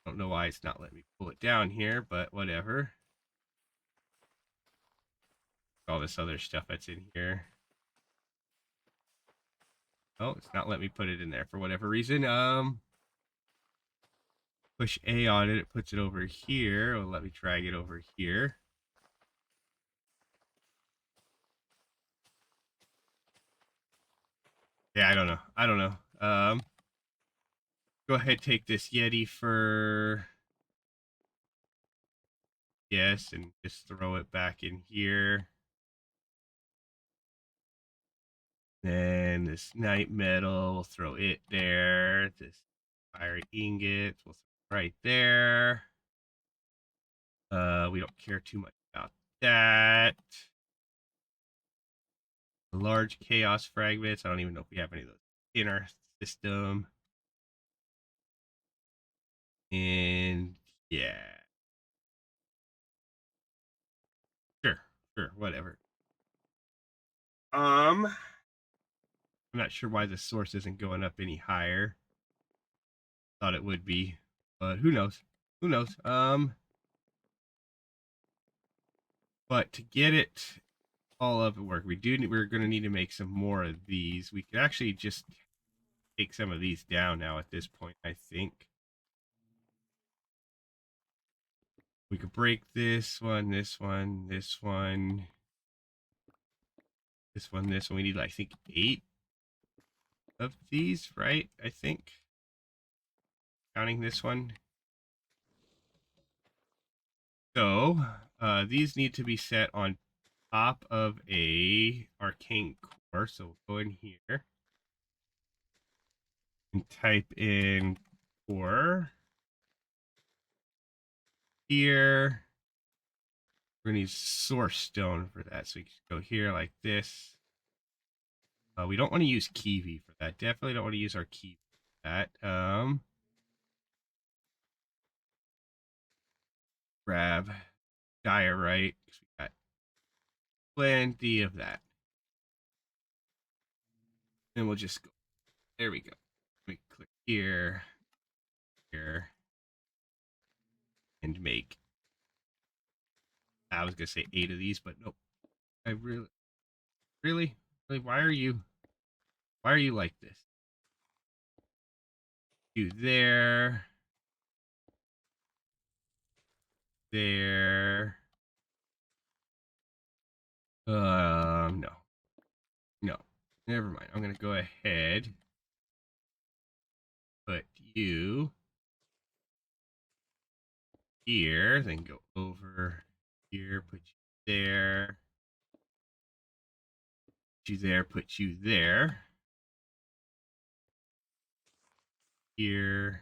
I don't know why it's not letting me pull it down here, but whatever. All this other stuff that's in here. Oh, it's not letting me put it in there for whatever reason. Push A on it, it puts it over here. Oh, let me drag it over here. Yeah, I don't know. I don't know. Go ahead, take this Yeti for yes, and just throw it back in here. Then this night metal, we'll throw it there. This fire ingot, we'll throw it right there. We don't care too much about that. Large chaos fragments. I don't even know if we have any of those in our system. And yeah, sure, whatever. I'm not sure why the source isn't going up any higher. Thought it would be, but who knows? Who knows? But to get it all up at work, we're going to need to make some more of these. We could actually just take some of these down now at this point, I think. We could break this one, this one, this one, this one, this one. We need, I think, 8 of these, right? I think. Counting this one. So, these need to be set on top of a arcane core. So we'll go in here and type in core. Here. We're going to need source stone for that. So we can go here like this. We don't want to use Kiwi for that. Definitely don't want to use our Kiwi for that. Grab diorite. We got plenty of that. Then we'll just go. There we go. We click here, here, and make. I was gonna say 8 of these, but nope. I really, really, really. Why are you? Why are you like this? You there, there. No, no. Never mind. I'm gonna go ahead. Put you here, then go over here, put you there, put you there, put you there, here,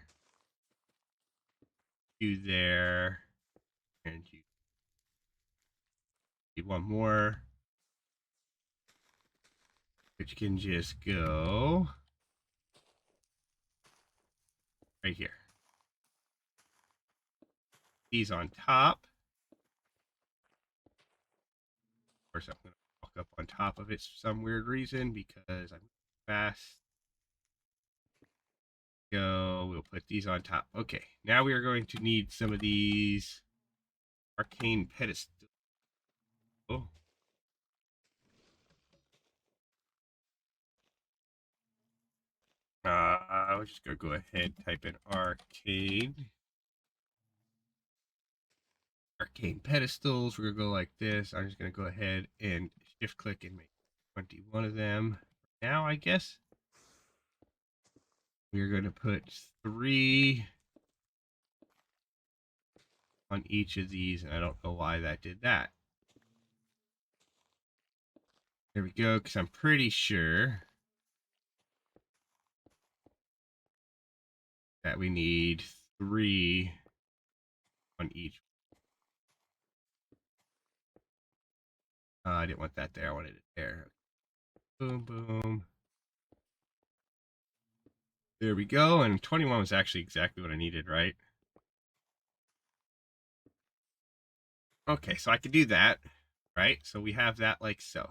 you there, and you need one more, which can just go right here. These on top. Of course, I'm going to walk up on top of it for some weird reason because I'm fast. Go. We'll put these on top. Okay, now we are going to need some of these arcane pedestals. We're just gonna go ahead, type in arcane pedestals. We're gonna go like this. I'm just gonna go ahead and shift click and make 21 of them. Now, I guess we're gonna put 3 on each of these, and I don't know why that did that. There we go, because I'm pretty sure that we need 3 on each. I didn't want that there. I wanted it there. Boom, boom. There we go. And 21 was actually exactly what I needed, right? Okay, so I could do that, right? So we have that like so.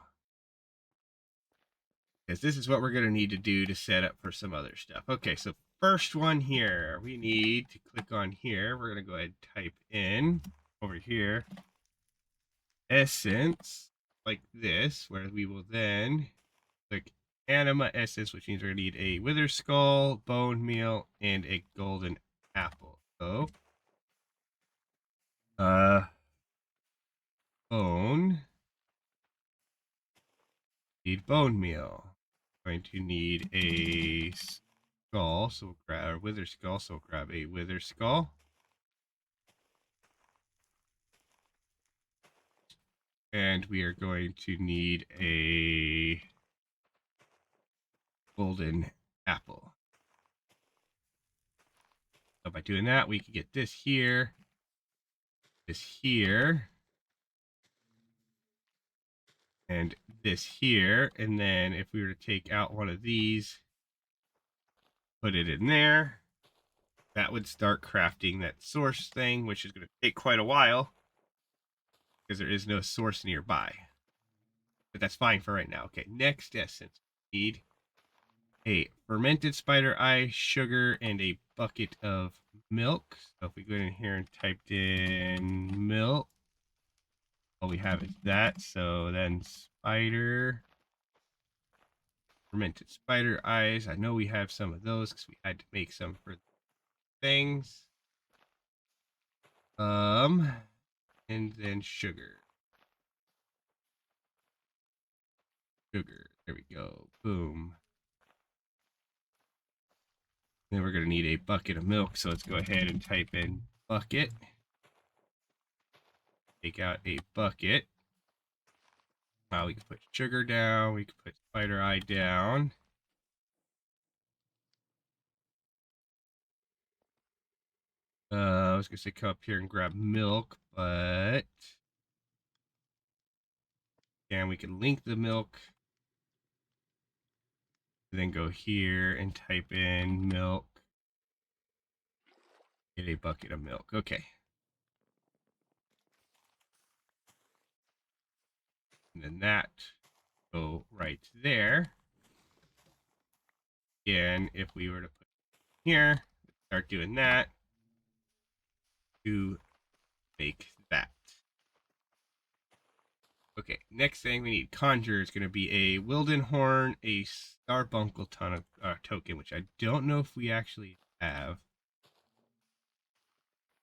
Because this is what we're going to need to do to set up for some other stuff. Okay, so first one here, we need to click on here. We're going to go ahead and type in over here, essence, like this, where we will then click anima essence, which means we're going to need a wither skull, bone meal, and a golden apple. So, bone, need bone meal. Going to need a skull, so we'll grab a wither skull, so we'll grab a wither skull. And we are going to need a golden apple. So by doing that, we can get this here, and this here. And then if we were to take out one of these, put it in there, that would start crafting that source thing, which is going to take quite a while because there is no source nearby. But that's fine for right now. Okay, next essence. We need a fermented spider eye, sugar, and a bucket of milk. So if we go in here and typed in milk, all we have is that. So then spider, fermented spider eyes. I know we have some of those because we had to make some for things. And then sugar. Sugar. There we go. Boom. Then we're going to need a bucket of milk. So let's go ahead and type in bucket. Take out a bucket. We can put sugar down. We can put spider eye down. I was going to say come up here and grab milk, but yeah, we can link the milk. And then go here and type in milk. Get a bucket of milk. Okay. And then that go right there. Again, if we were to put it here, start doing that to make that. Okay, next thing we need conjure is going to be a Wildenhorn, a Starbuncle token, which I don't know if we actually have.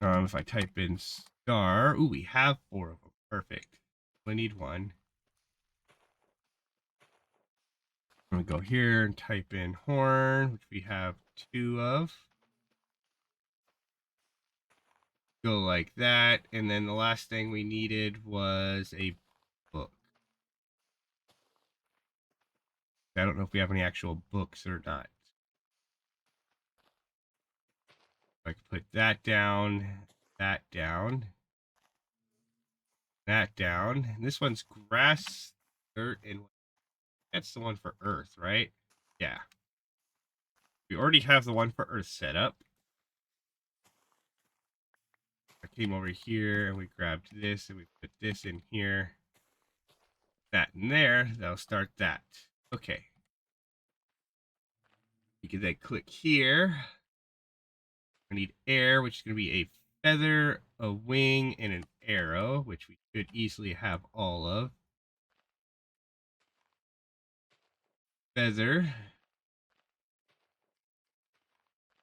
If I type in star, ooh, we have 4 of them. Perfect. We need 1. I'm gonna go here and type in horn, which we have 2 of. Go like that, and then the last thing we needed was a book. I don't know if we have any actual books or not. I can put that down, that down, that down. And this one's grass, dirt, and that's the one for earth, right? Yeah. We already have the one for earth set up. I came over here and we grabbed this and we put this in here. That in there, that'll start that. Okay. You can then click here. I need air, which is going to be a feather, a wing, and an arrow, which we could easily have all of. Feather.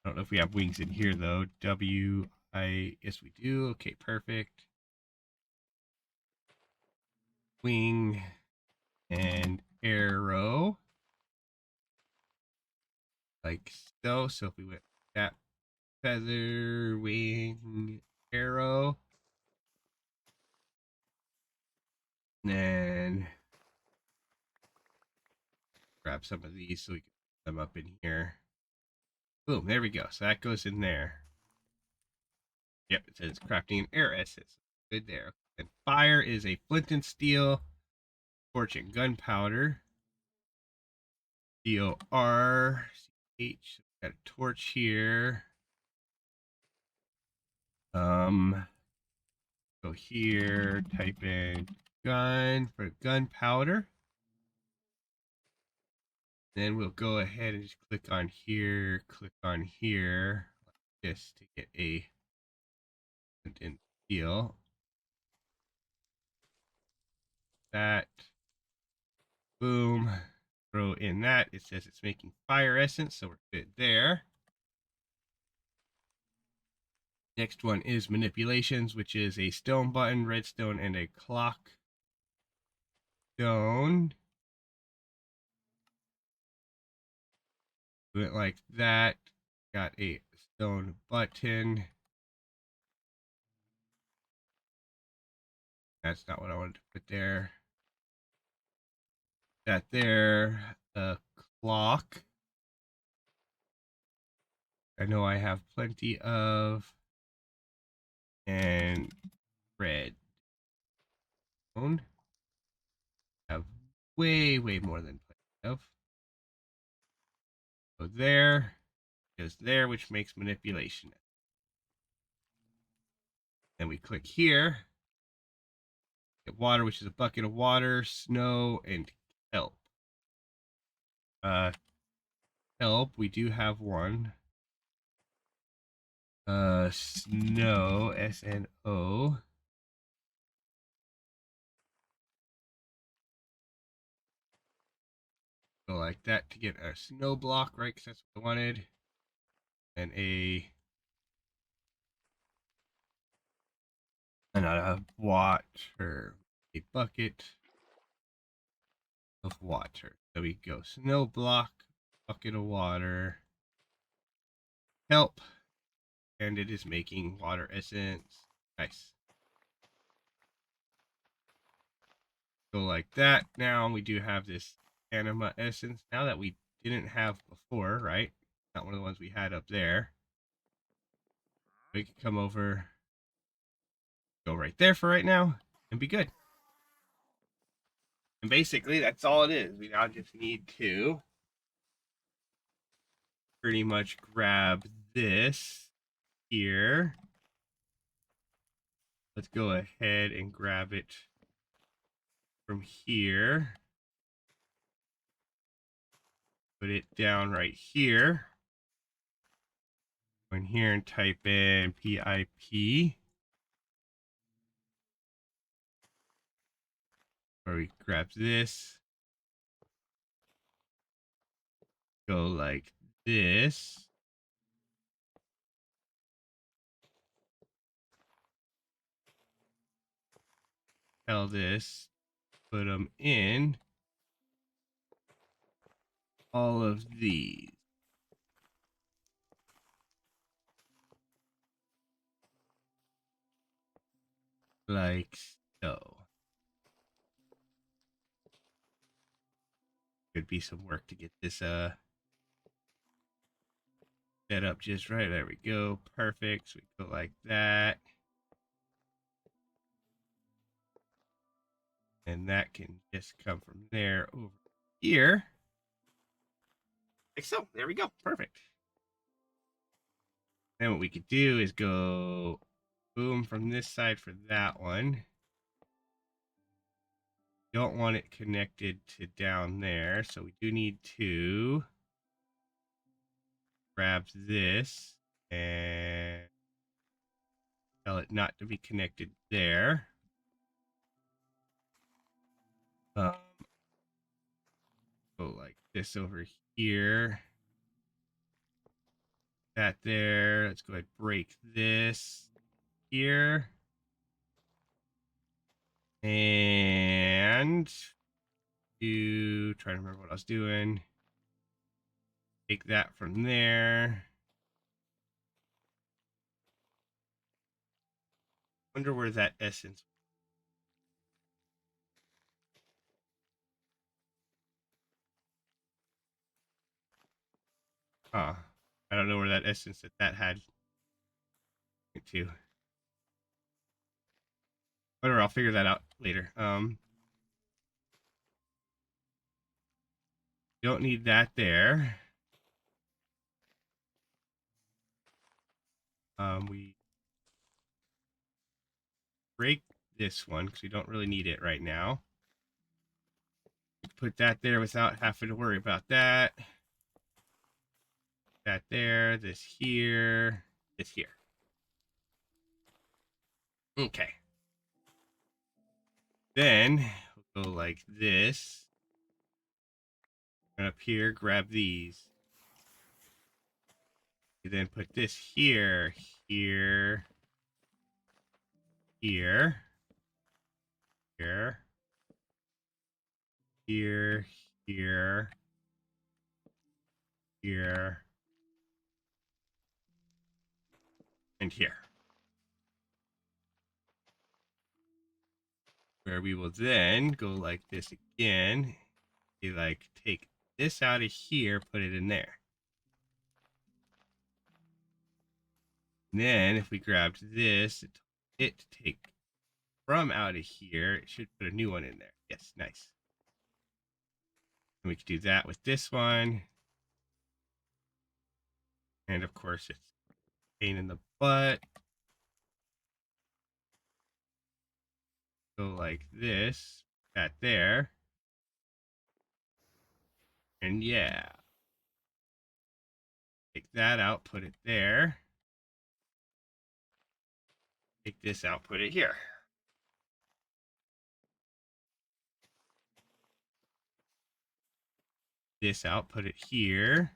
I don't know if we have wings in here, though. Yes, we do. Okay, perfect. Wing and arrow. Like so. So if we went that feather, wing, arrow. And then grab some of these so we can put them up in here. Boom, there we go. So that goes in there. Yep, it says crafting an air essence. Good there. And fire is a flint and steel, torch and gunpowder. D-O-R-C-H. Got a torch here. Go here, type in gun for gunpowder. Then we'll go ahead and just click on here, like this to get a flint and steel. That. Boom. Throw in that. It says it's making fire essence, so we're good there. Next one is manipulations, which is a stone button, redstone, and a clock stone. Do it like that. Got a stone button. That's not what I wanted to put there. That there. A clock. I know I have plenty of. And red stone. Have way more than plenty of. So there is there, which makes manipulation. Then we click here. Get water, which is a bucket of water, snow, and kelp. Kelp, we do have one. Snow, S-N-O. Go like that to get a snow block, right? Because that's what I wanted. And a water, a bucket of water. There we go. Snow block, bucket of water, kelp, and it is making water essence. Nice. Go like that. Now we do have this anima essence now that we didn't have before, right? Not one of the ones we had up there. We can come over, go right there for right now, and be good. And basically, that's all it is. We now just need to pretty much grab this here. Let's go ahead and grab it from here. Put it down right here. Go in here and type in PIP. Or we grab this. Go like this. Tell this. Put them in all of these. Like so. Could be some work to get this set up just right. There we go. Perfect. So we go like that. And that can just come from there over here. Like so. There we go. Perfect. Then what we could do is go boom from this side for that one. Don't want it connected to down there, so we do need to grab this and tell it not to be connected there. Go like this over here. That there. Let's go ahead and break this here. And try to remember what I was doing. Take that from there. Wonder where that essence. I don't know where that essence that had to. Whatever, I'll figure that out later. Don't need that there. We break this one because we don't really need it right now. Put that there without having to worry about that. That there, this here, this here. Okay. Then we'll go like this. And up here, grab these. You then put this here, here, here, here, here, here, here, and here. Where we will then go like this again. You like take this out of here, put it in there. And then if we grabbed this, it take from out of here, it should put a new one in there. Yes, nice. And we could do that with this one. And of course, it's a pain in the butt. Go like this, that there. And yeah. Take that out, put it there. Take this out, put it here. This out, put it here.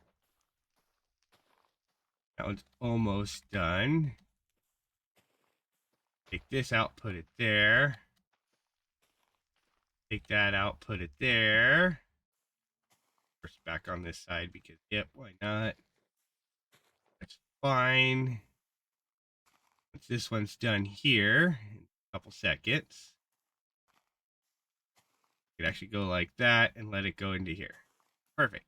That one's almost done. Take this out, put it there. Take that out, put it there. First back on this side because, yep, why not? That's fine. Once this one's done here, in a couple seconds, you can actually go like that and let it go into here. Perfect.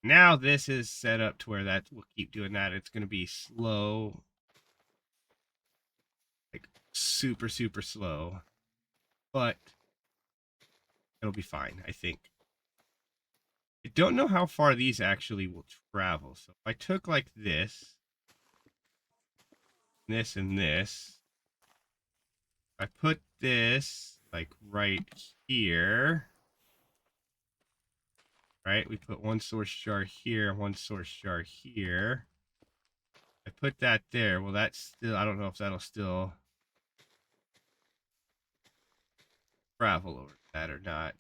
Now this is set up to where that will keep doing that. It's going to be slow, like super, super slow, but it'll be fine, I think. I don't know how far these actually will travel. So if I took like this, and this, I put this like right here. Right? We put one source jar here, one source jar here. I put that there. Well, that's still, I don't know if that'll still travel over that or not.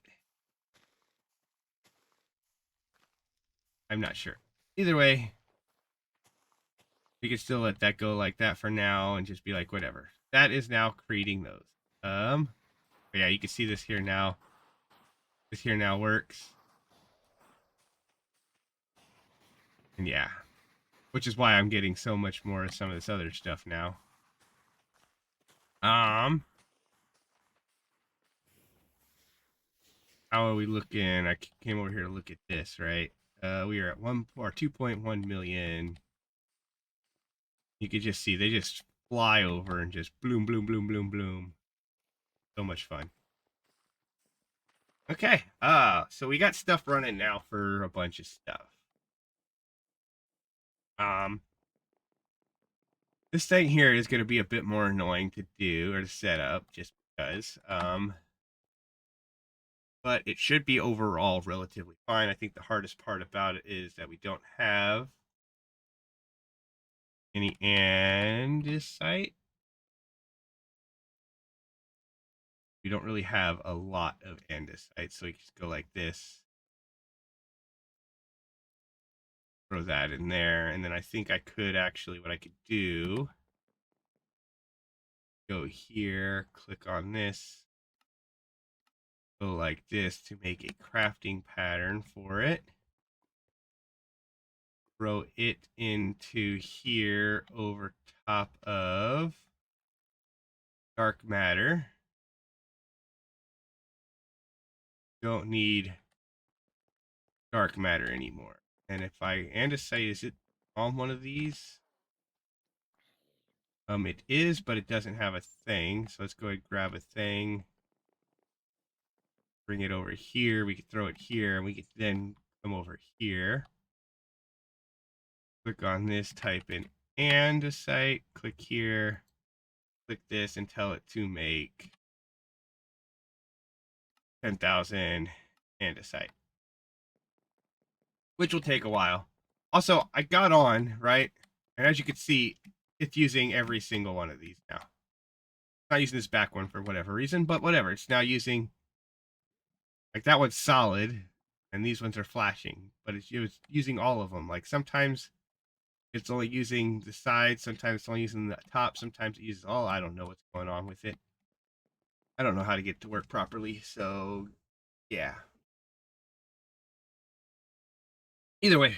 I'm not sure. Either way, we can still let that go like that for now and just be like, whatever. That is now creating those. Yeah, you can see this here now. This here now works. And yeah, which is why I'm getting so much more of some of this other stuff now. How are we looking? I came over here to look at this, right? We are at 2.1 million. You can just see they just fly over and just bloom, bloom, bloom, bloom, bloom. So much fun. Okay, so we got stuff running now for a bunch of stuff. This thing here is going to be a bit more annoying to do or to set up just because. But it should be overall relatively fine. I think the hardest part about it is that we don't have any andesite. We don't really have a lot of andesite, so we just go like this. Throw that in there, and then I think I could actually, what I could do, go here, click on this, go like this to make a crafting pattern for it. Throw it into here over top of dark matter. Don't need dark matter anymore. And if I andesite, is it on one of these? It is, but it doesn't have a thing. So let's go ahead and grab a thing. Bring it over here. We can throw it here, and we can then come over here. Click on this, type in andesite, click here, click this, and tell it to make 10,000 andesite, which will take a while. Also, I got on, right? And as you can see, it's using every single one of these now. It's not using this back one for whatever reason, but whatever. It's now using, like, that one's solid, and these ones are flashing, but it was using all of them. Like, sometimes it's only using the sides, sometimes it's only using the top, sometimes it uses all. I don't know what's going on with it. I don't know how to get it to work properly, so yeah. Either way,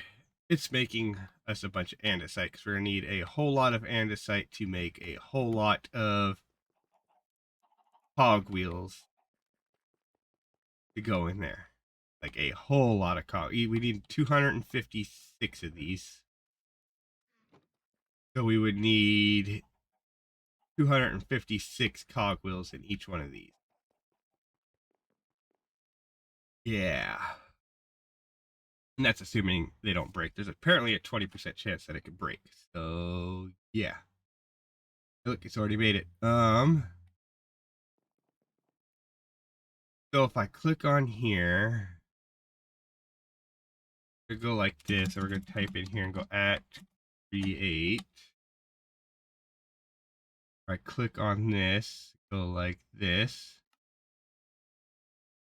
it's making us a bunch of andesite because we're going to need a whole lot of andesite to make a whole lot of cogwheels to go in there. Like a whole lot of cog. We need 256 of these. So we would need 256 cogwheels in each one of these. Yeah. And that's assuming they don't break. There's apparently a 20% chance that it could break. So yeah. Look, it's already made it. So if I click on here, we go like this, and we're gonna type in here and go at create. If I click on this, go like this.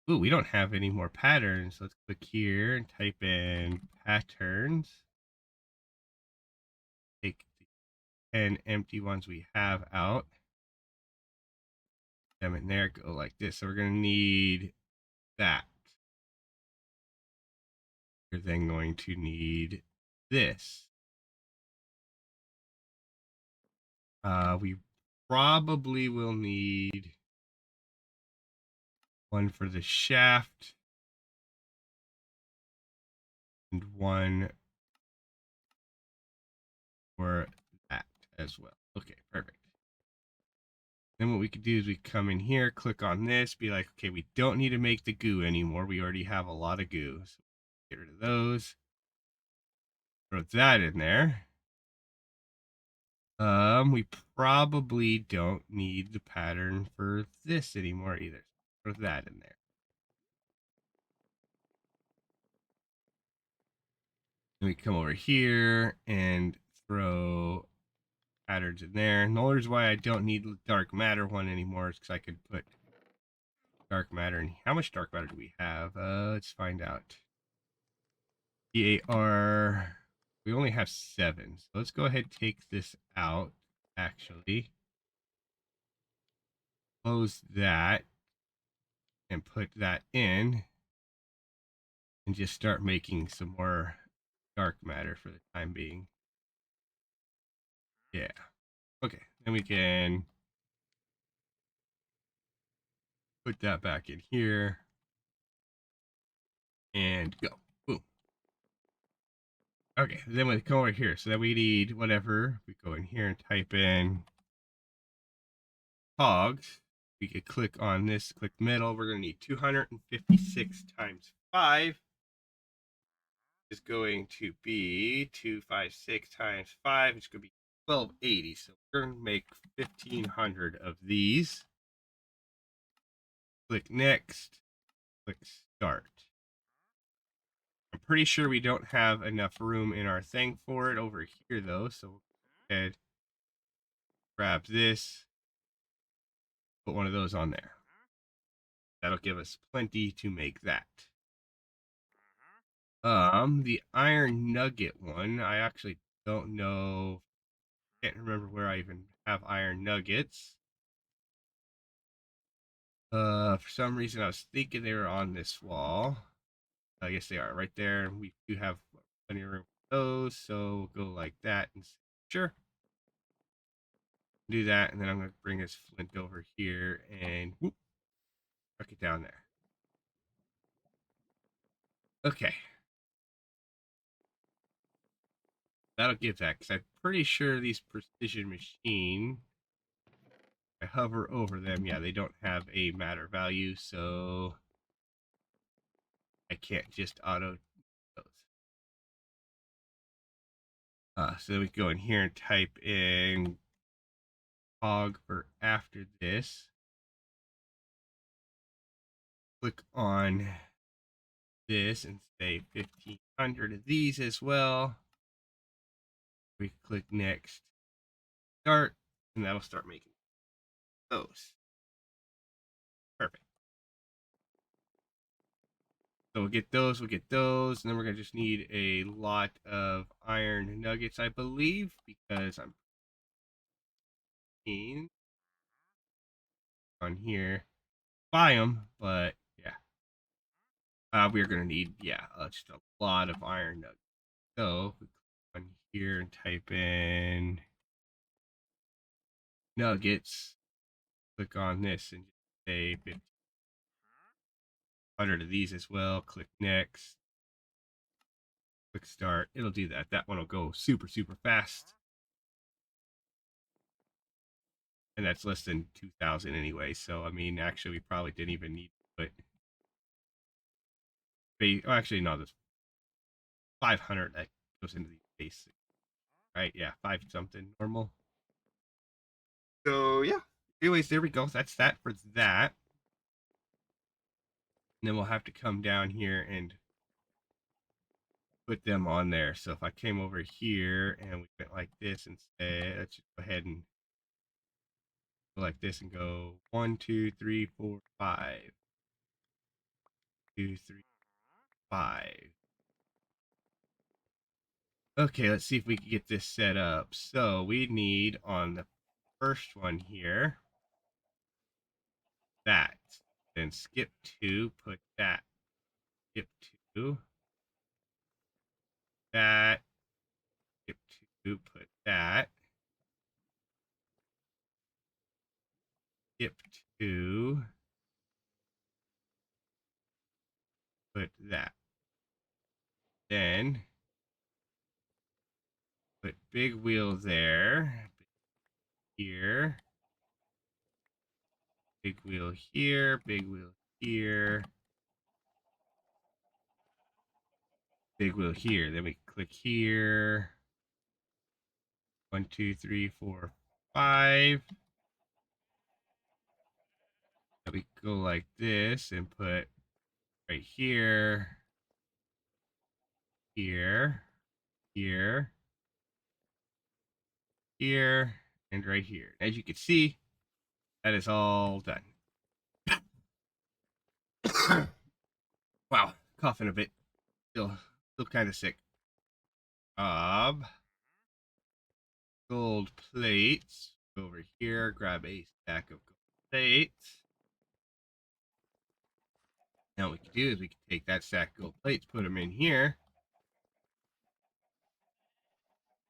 Ooh, we don't have any more patterns. Let's click here and type in patterns. Take the 10 empty ones we have out. Them in there, go like this. So we're gonna need that. We're then going to need this. We probably will need one for the shaft and one for that as well. Okay, perfect. Then what we could do is we come in here, click on this, be like, okay, we don't need to make the goo anymore. We already have a lot of goo. So get rid of those. Throw that in there. We probably don't need the pattern for this anymore either. Throw that in there. Then we come over here and throw patterns in there. And the only reason why I don't need the dark matter one anymore is because I could put dark matter in. How much dark matter do we have? Let's find out. EAR. We only have 7. So let's go ahead and take this out, actually. Close that and put that in and just start making some more dark matter for the time being. Yeah. Okay. Then we can put that back in here and go. Boom. Okay. Then we come over here. So then we need whatever. We go in here and type in hogs. We could click on this, click middle. We're going to need 256 times 5 is going to be 256 times 5. It's going to be 1280. So we're going to make 1500 of these. Click next. Click start. I'm pretty sure we don't have enough room in our thing for it over here, though. So we'll go ahead, grab this, put one of those on there. That'll give us plenty to make that. The iron nugget one, I actually don't know. Can't remember where I even have iron nuggets. For some reason I was thinking they were on this wall. I guess they are right there. We do have plenty of room for those, so we'll go like that and sure. Do that, and then I'm gonna bring this flint over here and whoop, tuck it down there. Okay. That'll give that, because I'm pretty sure these precision machine, I hover over them, yeah, they don't have a matter value, so I can't just auto those. So then we go in here and type in hog for after this. Click on this and say 1500 of these as well. We click next, start, and that'll start making those. Perfect. So we'll get those, and then we're gonna just need a lot of iron nuggets, I believe, because I'm keen on here. Buy them, but yeah. We're gonna need, yeah, just a lot of iron nuggets. So we click on here and type in nuggets. Click on this and just say 1500 of these as well. Click next. Click start. It'll do that. That one will go super, super fast. And that's less than 2,000 anyway. So, I mean, actually, we probably didn't even need to put. Oh, actually, no, there's 500 that goes into these basic. Right? Yeah, 5 something normal. So, yeah. Anyways, there we go. That's that for that. And then we'll have to come down here and put them on there. So if I came over here and we went like this and say, let's just go ahead and go like this and go 1, 2, 3, 4, 5. 2, 3, 5. Okay, let's see if we can get this set up. So we need on the first one here that. Then skip 2, put that. Skip 2, that. Skip 2, put that. Skip 2, put that. Then put big wheel there. Here. Big wheel here. Big wheel here. Big wheel here. Then we click here. 1, 2, 3, 4, 5. Then we go like this and put right here. Here. here, here, and right here. As you can see, that is all done. Wow, coughing a bit. Still kind of sick. Gold plates. Go over here, grab a stack of gold plates. Now what we can do is we can take that stack of gold plates, put them in here,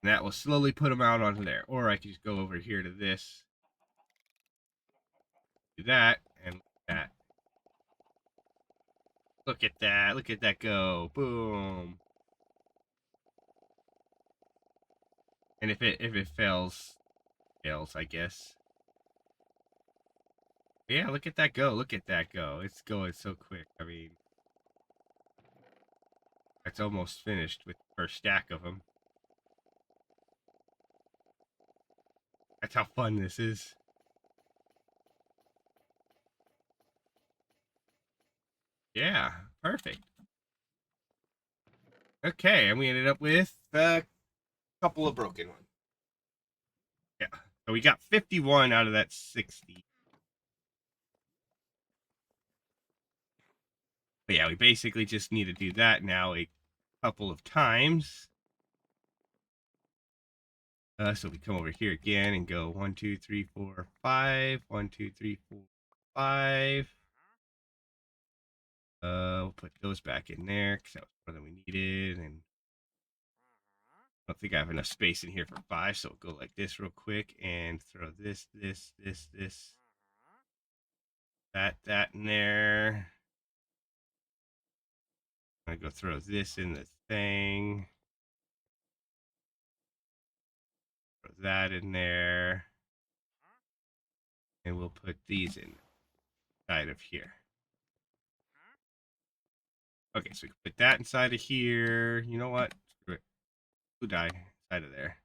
and that will slowly put them out onto there. Or I can just go over here to this, do that, and look at that. Look at that. Look at that go. Boom. And if it fails, I guess. But yeah, look at that go. Look at that go. It's going so quick. I mean, that's almost finished with the first stack of them. That's how fun this is. Yeah, perfect. Okay, and we ended up with a couple of broken ones. Yeah, so we got 51 out of that 60. But yeah, we basically just need to do that now a couple of times. So we come over here again and go 1, 2, 3, 4, 5. 1, 2, 3, 4, 5. We'll put those back in there because that was more than we needed, and I don't think I have enough space in here for 5, so we'll go like this real quick and throw this, that in there. I'm gonna go throw this in the thing. Throw that in there, and we'll put these inside of here. Okay, so we can put that inside of here. You know what? Screw it. Blue dye inside of there.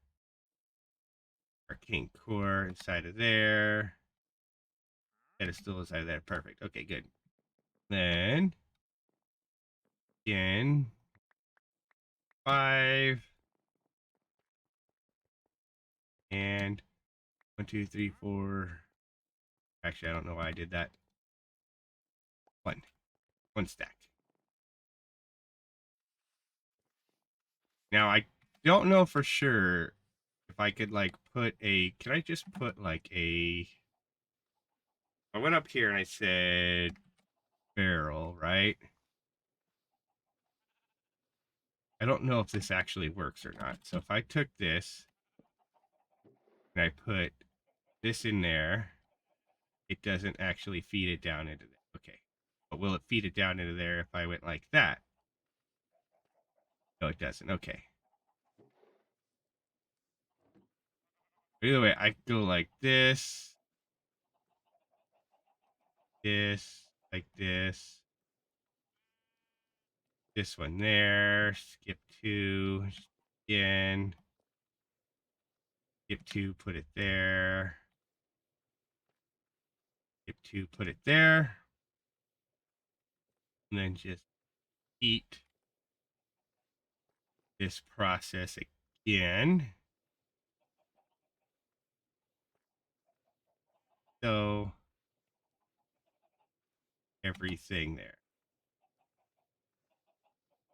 Arcane core inside of there. That is still inside of there. Perfect. Okay, good. Then again, 5 and 1, 2, 3, 4. Actually, I don't know why I did that. One stack. Now I don't know for sure if I could like put a. Can I just put like a? I went up here and I said barrel, right? I don't know if this actually works or not. So if I took this and I put this in there, it doesn't actually feed it down into there. Okay. But will it feed it down into there if I went like that? No, it doesn't. Okay. Either way, I go like this, like this one there, skip 2, again, skip 2, put it there, skip 2, put it there, and then just repeat this process again. So everything there.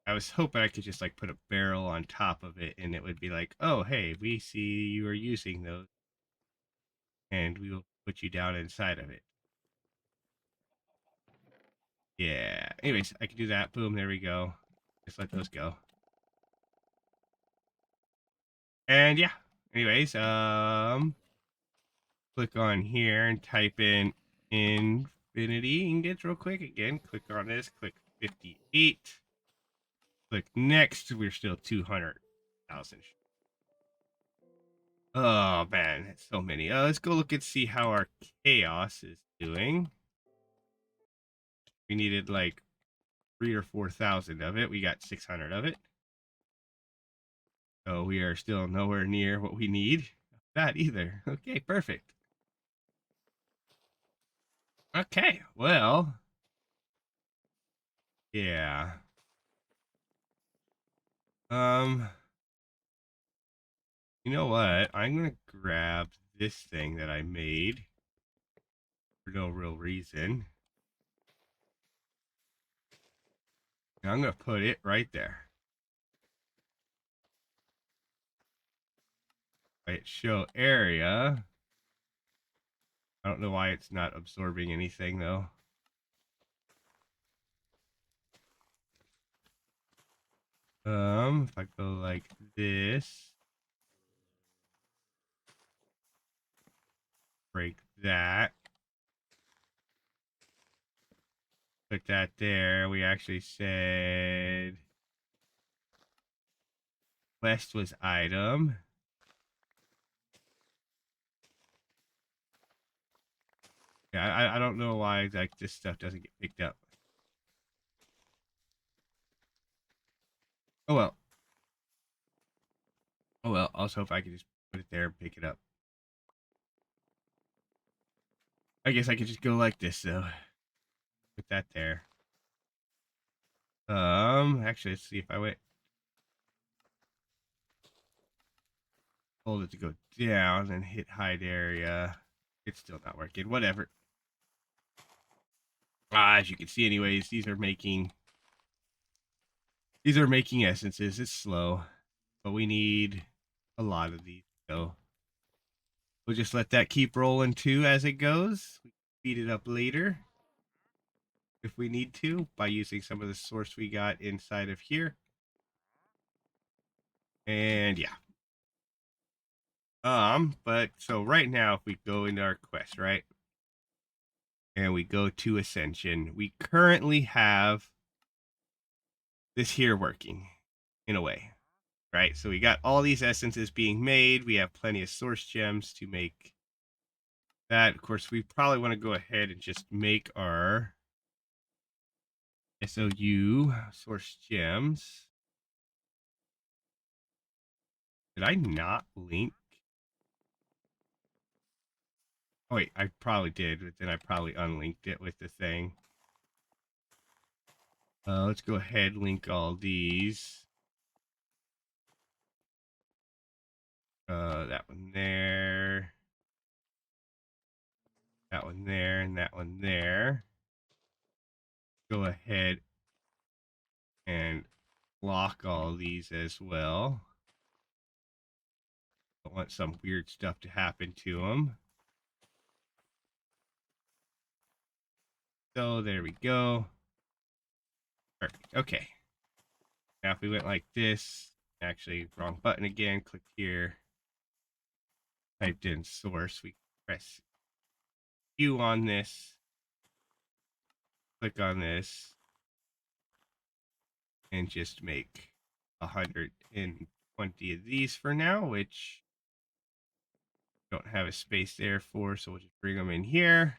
I was hoping I could just like put a barrel on top of it and it would be like, oh, hey, we see you are using those and we will put you down inside of it. Yeah. Anyways, I can do that. Boom. There we go. Just let those go. And yeah. Anyways, click on here and type in infinity ingots real quick. Again, click on this. Click 58. Click next. We're still 200,000. Oh man, that's so many. Let's go look and see how our chaos is doing. We needed like 3 or 4,000 of it. We got 600 of it. So we are still nowhere near what we need. Not that either. Okay, perfect. Okay, well, yeah. You know what? I'm going to grab this thing that I made for no real reason. And I'm going to put it right there. Right, show area. I don't know why it's not absorbing anything though. If I go like this, break that, put that there. We actually said West was item. Yeah, I don't know why like this stuff doesn't get picked up. Oh well. Oh well. Also, if I could just put it there and pick it up. I guess I could just go like this though. Put that there. Actually, let's see if I wait. Hold it to go down and hit hide area. It's still not working. Whatever. As you can see, anyways, these are making essences. It's slow, but we need a lot of these. So we'll just let that keep rolling too as it goes. We can speed it up later if we need to by using some of the source we got inside of here. And yeah. But so right now, if we go into our quest, right, and we go to Ascension, we currently have this here working in a way, right? So we got all these essences being made. We have plenty of source gems to make that. Of course, we probably want to go ahead and just make our SOU source gems. Did I not link? Oh, wait, I probably did, but then I probably unlinked it with the thing. Let's go ahead and link all these. That one there. That one there, and that one there. Go ahead and lock all these as well. Don't want some weird stuff to happen to them. So there we go. Perfect. Okay. Now if we went like this, actually wrong button again, click here, typed in source, we press Q on this, click on this, and just make 120 of these for now, which don't have a space there for, so we'll just bring them in here,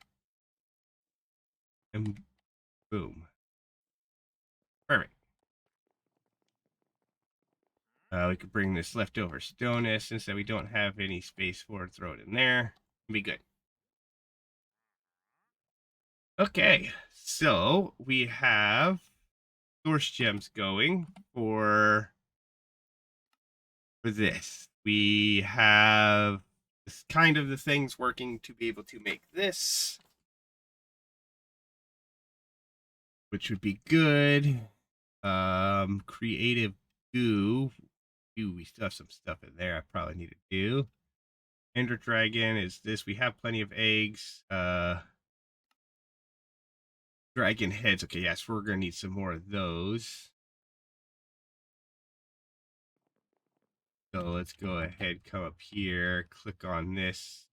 and boom. Perfect. We could bring this leftover stone essence that we don't have any space for and throw it in there. Be good. Okay, so we have source gems going for this. We have this kind of the things working to be able to make this, which would be good. Creative goo. Ooh, we still have some stuff in there I probably need to do. Ender dragon is this. We have plenty of eggs. Dragon heads. Okay, yes, we're gonna need some more of those. So let's go ahead, come up here, click on this.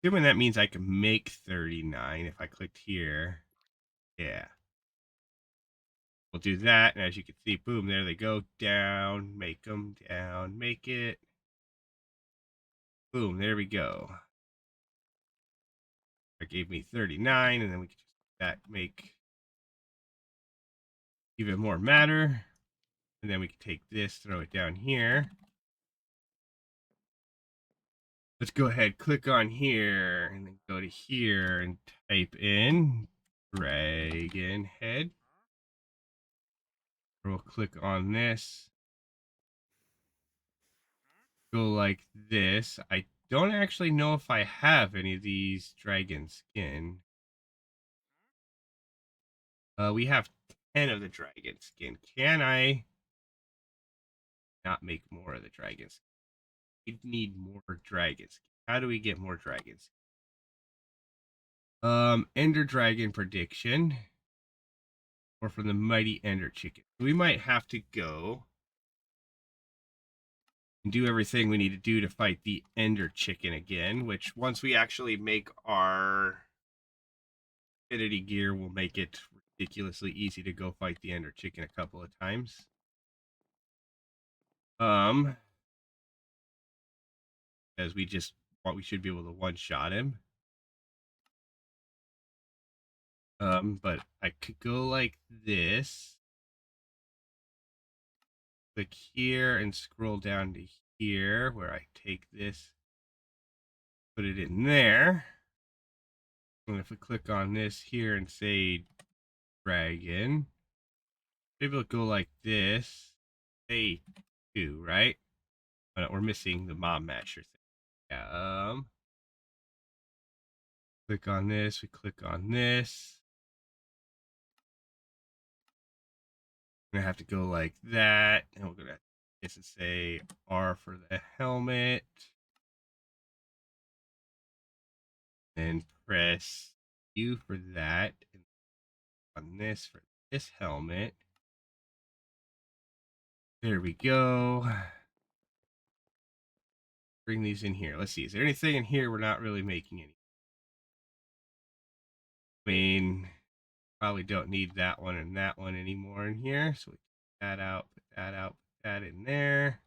Assuming that means I can make 39 if I clicked here. Yeah. We'll do that, and as you can see, boom, there they go. Down, make them, down, make it. Boom, there we go. That gave me 39, and then we can just that make even more matter. And then we can take this, throw it down here. Let's go ahead, click on here, and then go to here and type in dragon head. We'll click on this. go like this. I don't actually know if I have any of these dragon skin. We have 10 of the dragon skin. Can I not make more of the dragon skin? We need more dragon skin. How do we get more dragon skin? Ender dragon prediction. Or from the mighty ender chicken. We might have to go and do everything we need to do to fight the ender chicken again, which once we actually make our affinity gear will make it ridiculously easy to go fight the ender chicken a couple of times. As we should be able to one-shot him. But I could go like this. Click here and scroll down to here where I take this, put it in there. And if we click on this here and say dragon, maybe it'll go like this. Say 2, right? But we're missing the mob matcher thing. Yeah. Click on this. We click on this. We're gonna have to go like that, and we're gonna just say R for the helmet, and press U for that, and on this for this helmet. There we go. Bring these in here. Let's see. Is there anything in here we're not really making any? I mean, probably don't need that one and that one anymore in here. So we take that out, put that in there.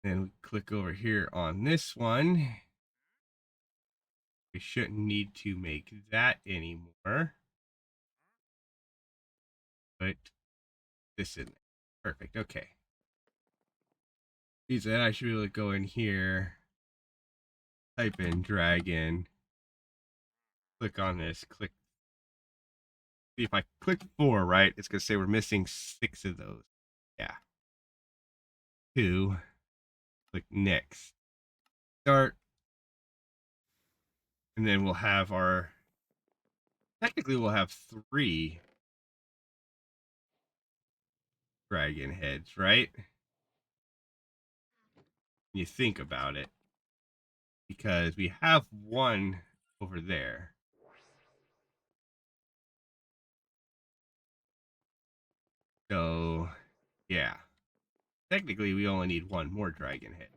Then we click over here on this one. We shouldn't need to make that anymore. Put this in there. Perfect. Okay. Then I should be able to go in here, type in dragon, click on this, click. See if I click 4, right? It's gonna say we're missing 6 of those. Yeah. 2. Click next. Start. And then we'll have our. Technically, we'll have 3 dragon heads, right? When you think about it, because we have 1 over there. So, yeah. Technically, we only need 1 more dragon head.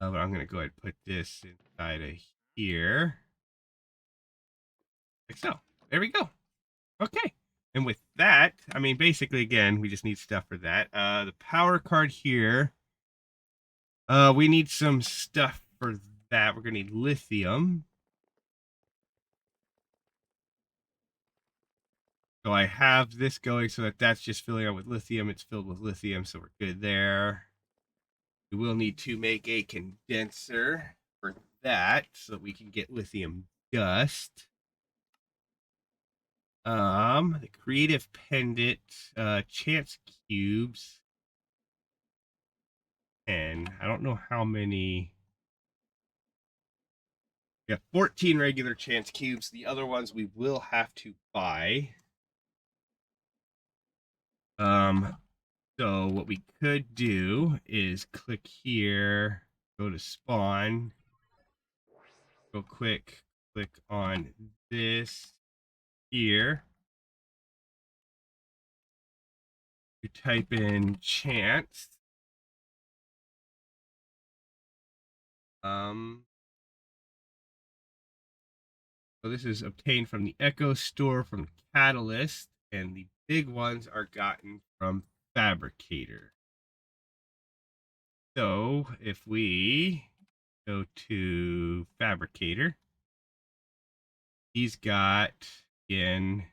But I'm going to go ahead and put this inside of here. Like so. There we go. Okay. And with that, I mean, basically, again, we just need stuff for that. The power card here. We need some stuff for that. We're going to need lithium. So I have this going so that's just filling up with lithium. It's filled with lithium, so we're good there. We will need to make a condenser for that so that we can get lithium dust. The creative pendant, chance cubes, and I don't know how many. We have 14 regular chance cubes. The other ones we will have to buy. So what we could do is click here, go to spawn, go quick, click on this here. You type in chance. So this is obtained from the Echo Store from Catalyst, and the big ones are gotten from Fabricator. So if we go to Fabricator, he's got the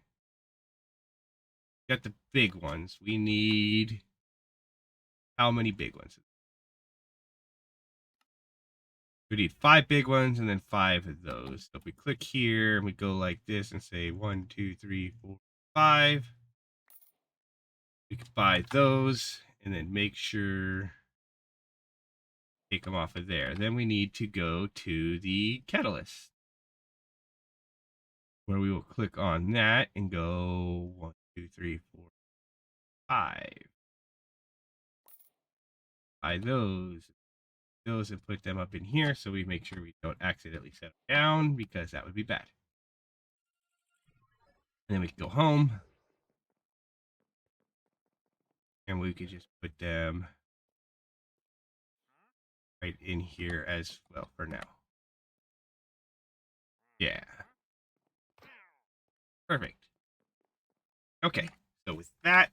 big ones. We need how many big ones? We need 5 big ones and then 5 of those. So if we click here and we go like this and say 1, 2, 3, 4, 5, we can buy those. and then make sure take them off of there. Then we need to go to the catalyst, where we will click on that and go 1, 2, 3, 4, 5. Buy those and put them up in here so we make sure we don't accidentally set them down, because that would be bad. And then we can go home and we could just put them right in here as well for now. Yeah. Perfect. Okay. So with that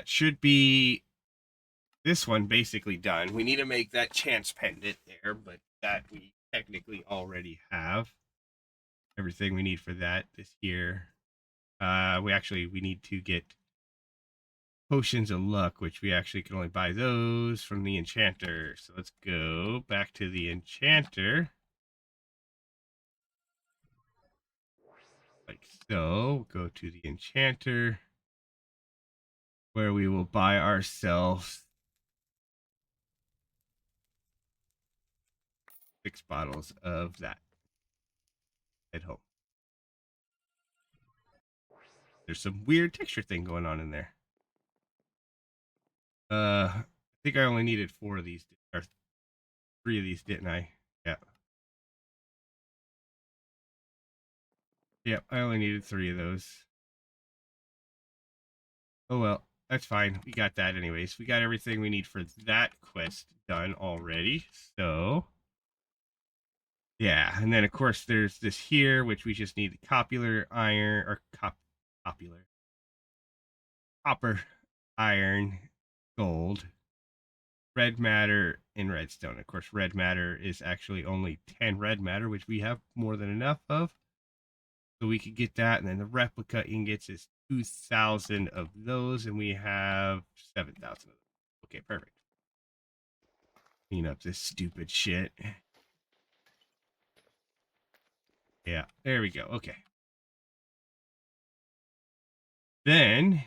should be this one basically done. We need to make that chance pendant there, but that we technically already have everything we need for that this here. We need to get potions of luck, which we actually can only buy those from the enchanter. So let's go back to the enchanter. Like so. Go to the enchanter, where we will buy ourselves 6 bottles of that. At home. There's some weird texture thing going on in there. I think I only needed 4 of these, or 3 of these, didn't I? Yeah. Yep, I only needed 3 of those. Oh well, that's fine. We got that anyways. We got everything we need for that quest done already. So, yeah. And then, of course, there's this here, which we just need copular iron, or copular. Copper, iron, gold, red matter, and redstone. Of course, red matter is actually only 10 red matter, which we have more than enough of. So we could get that, and then the replica ingots is 2,000 of those, and we have 7,000 of those. Okay, perfect. Clean up this stupid shit. Yeah, there we go. Okay. Then,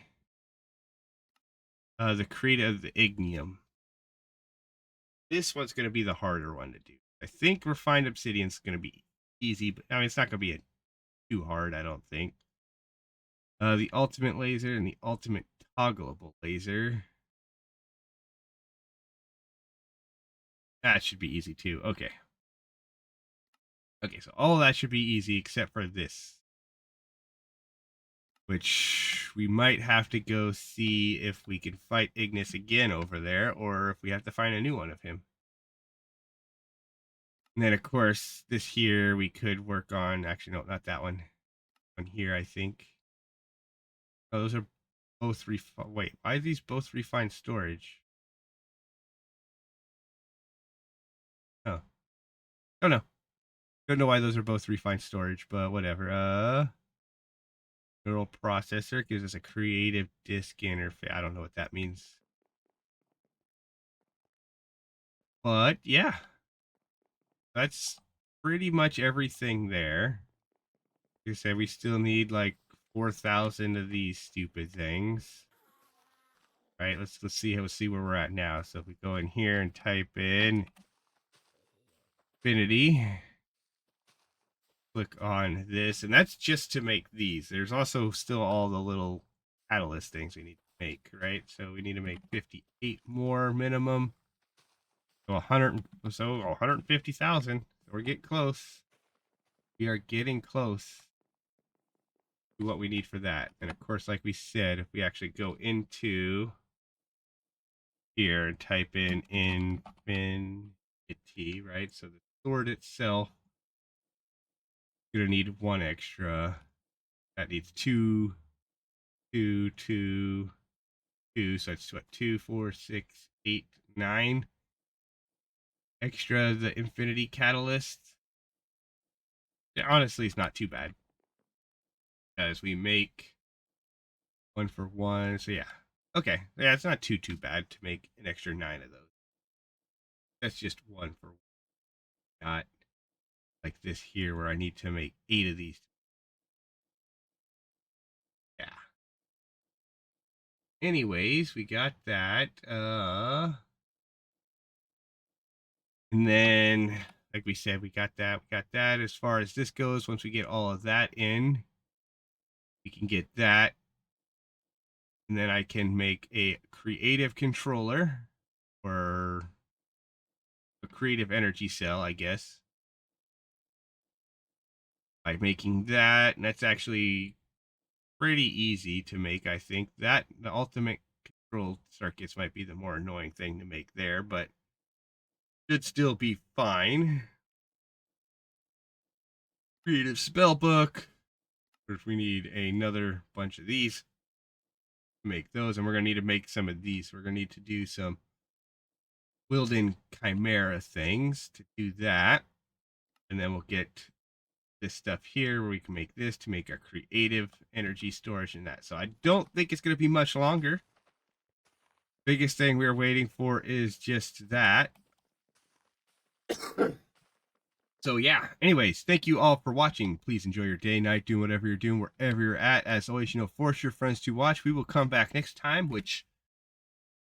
the create of the ignium. This one's going to be the harder one to do. I think refined obsidian's going to be easy, but I mean, it's not going to be too hard, I don't think. The ultimate laser and the ultimate toggleable laser. That should be easy too. Okay. Okay, so all that should be easy except for this, which we might have to go see if we can fight Ignis again over there, or if we have to find a new one of him. And then, of course, this here we could work on. Actually, no, not that one. One here, I think. Oh, those are both Wait, why are these both refined storage? Oh, don't know. Don't know why those are both refined storage, but whatever. Neural processor gives us a creative disk interface. I don't know what that means. But yeah, that's pretty much everything there. Like I said, we still need like 4,000 of these stupid things. All right, let's see where we're at now. So if we go in here and type in infinity, click on this, and that's just to make these. There's also still all the little catalyst things we need to make, right? So we need to make 58 more minimum. So 150,000. So we're getting close. We are getting close to what we need for that. And of course, like we said, if we actually go into here and type in infinity, right? So the sword itself is gonna need 1 extra. That needs 2, 2, 2, 2. So it's what, 2, 4, 6, 8, 9 extra the infinity catalyst. Yeah, honestly, it's not too bad, as we make 1 for 1. So yeah. Okay. Yeah, it's not too bad to make an extra 9 of those. That's just 1 for 1. Not like this here where I need to make 8 of these. Yeah. anyways, we got that. And then, like we said, we got that. We got that. As far as this goes, once we get all of that in, we can get that. And then I can make a creative controller or a creative energy cell, I guess, by making that. And that's actually pretty easy to make, I think. That, the ultimate control circuits might be the more annoying thing to make there, but should still be fine. Creative spell book. If we need another bunch of these to make those, and we're going to need to make some of these. We're going to need to do some Wilden Chimera things to do that. And then we'll get this stuff here where we can make this to make our creative energy storage and that. So I don't think it's going to be much longer. Biggest thing we're waiting for is just that. So yeah, anyways, thank you all for watching. Please enjoy your day, night, doing whatever you're doing, wherever you're at. As always, force your friends to watch. We will come back next time, which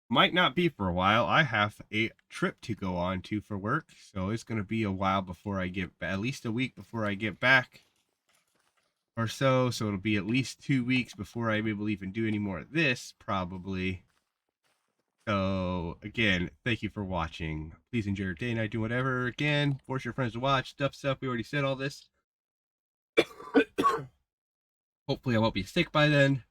might not be for a while. I have a trip to go on to for work, so it's going to be a while before I get back, at least a week before I get back or so. So it'll be at least 2 weeks before I'm able to even do any more of this, probably. So again, thank you for watching. Please enjoy your day, night, do whatever. Again, force your friends to watch. Stuff. We already said all this. Hopefully I won't be sick by then.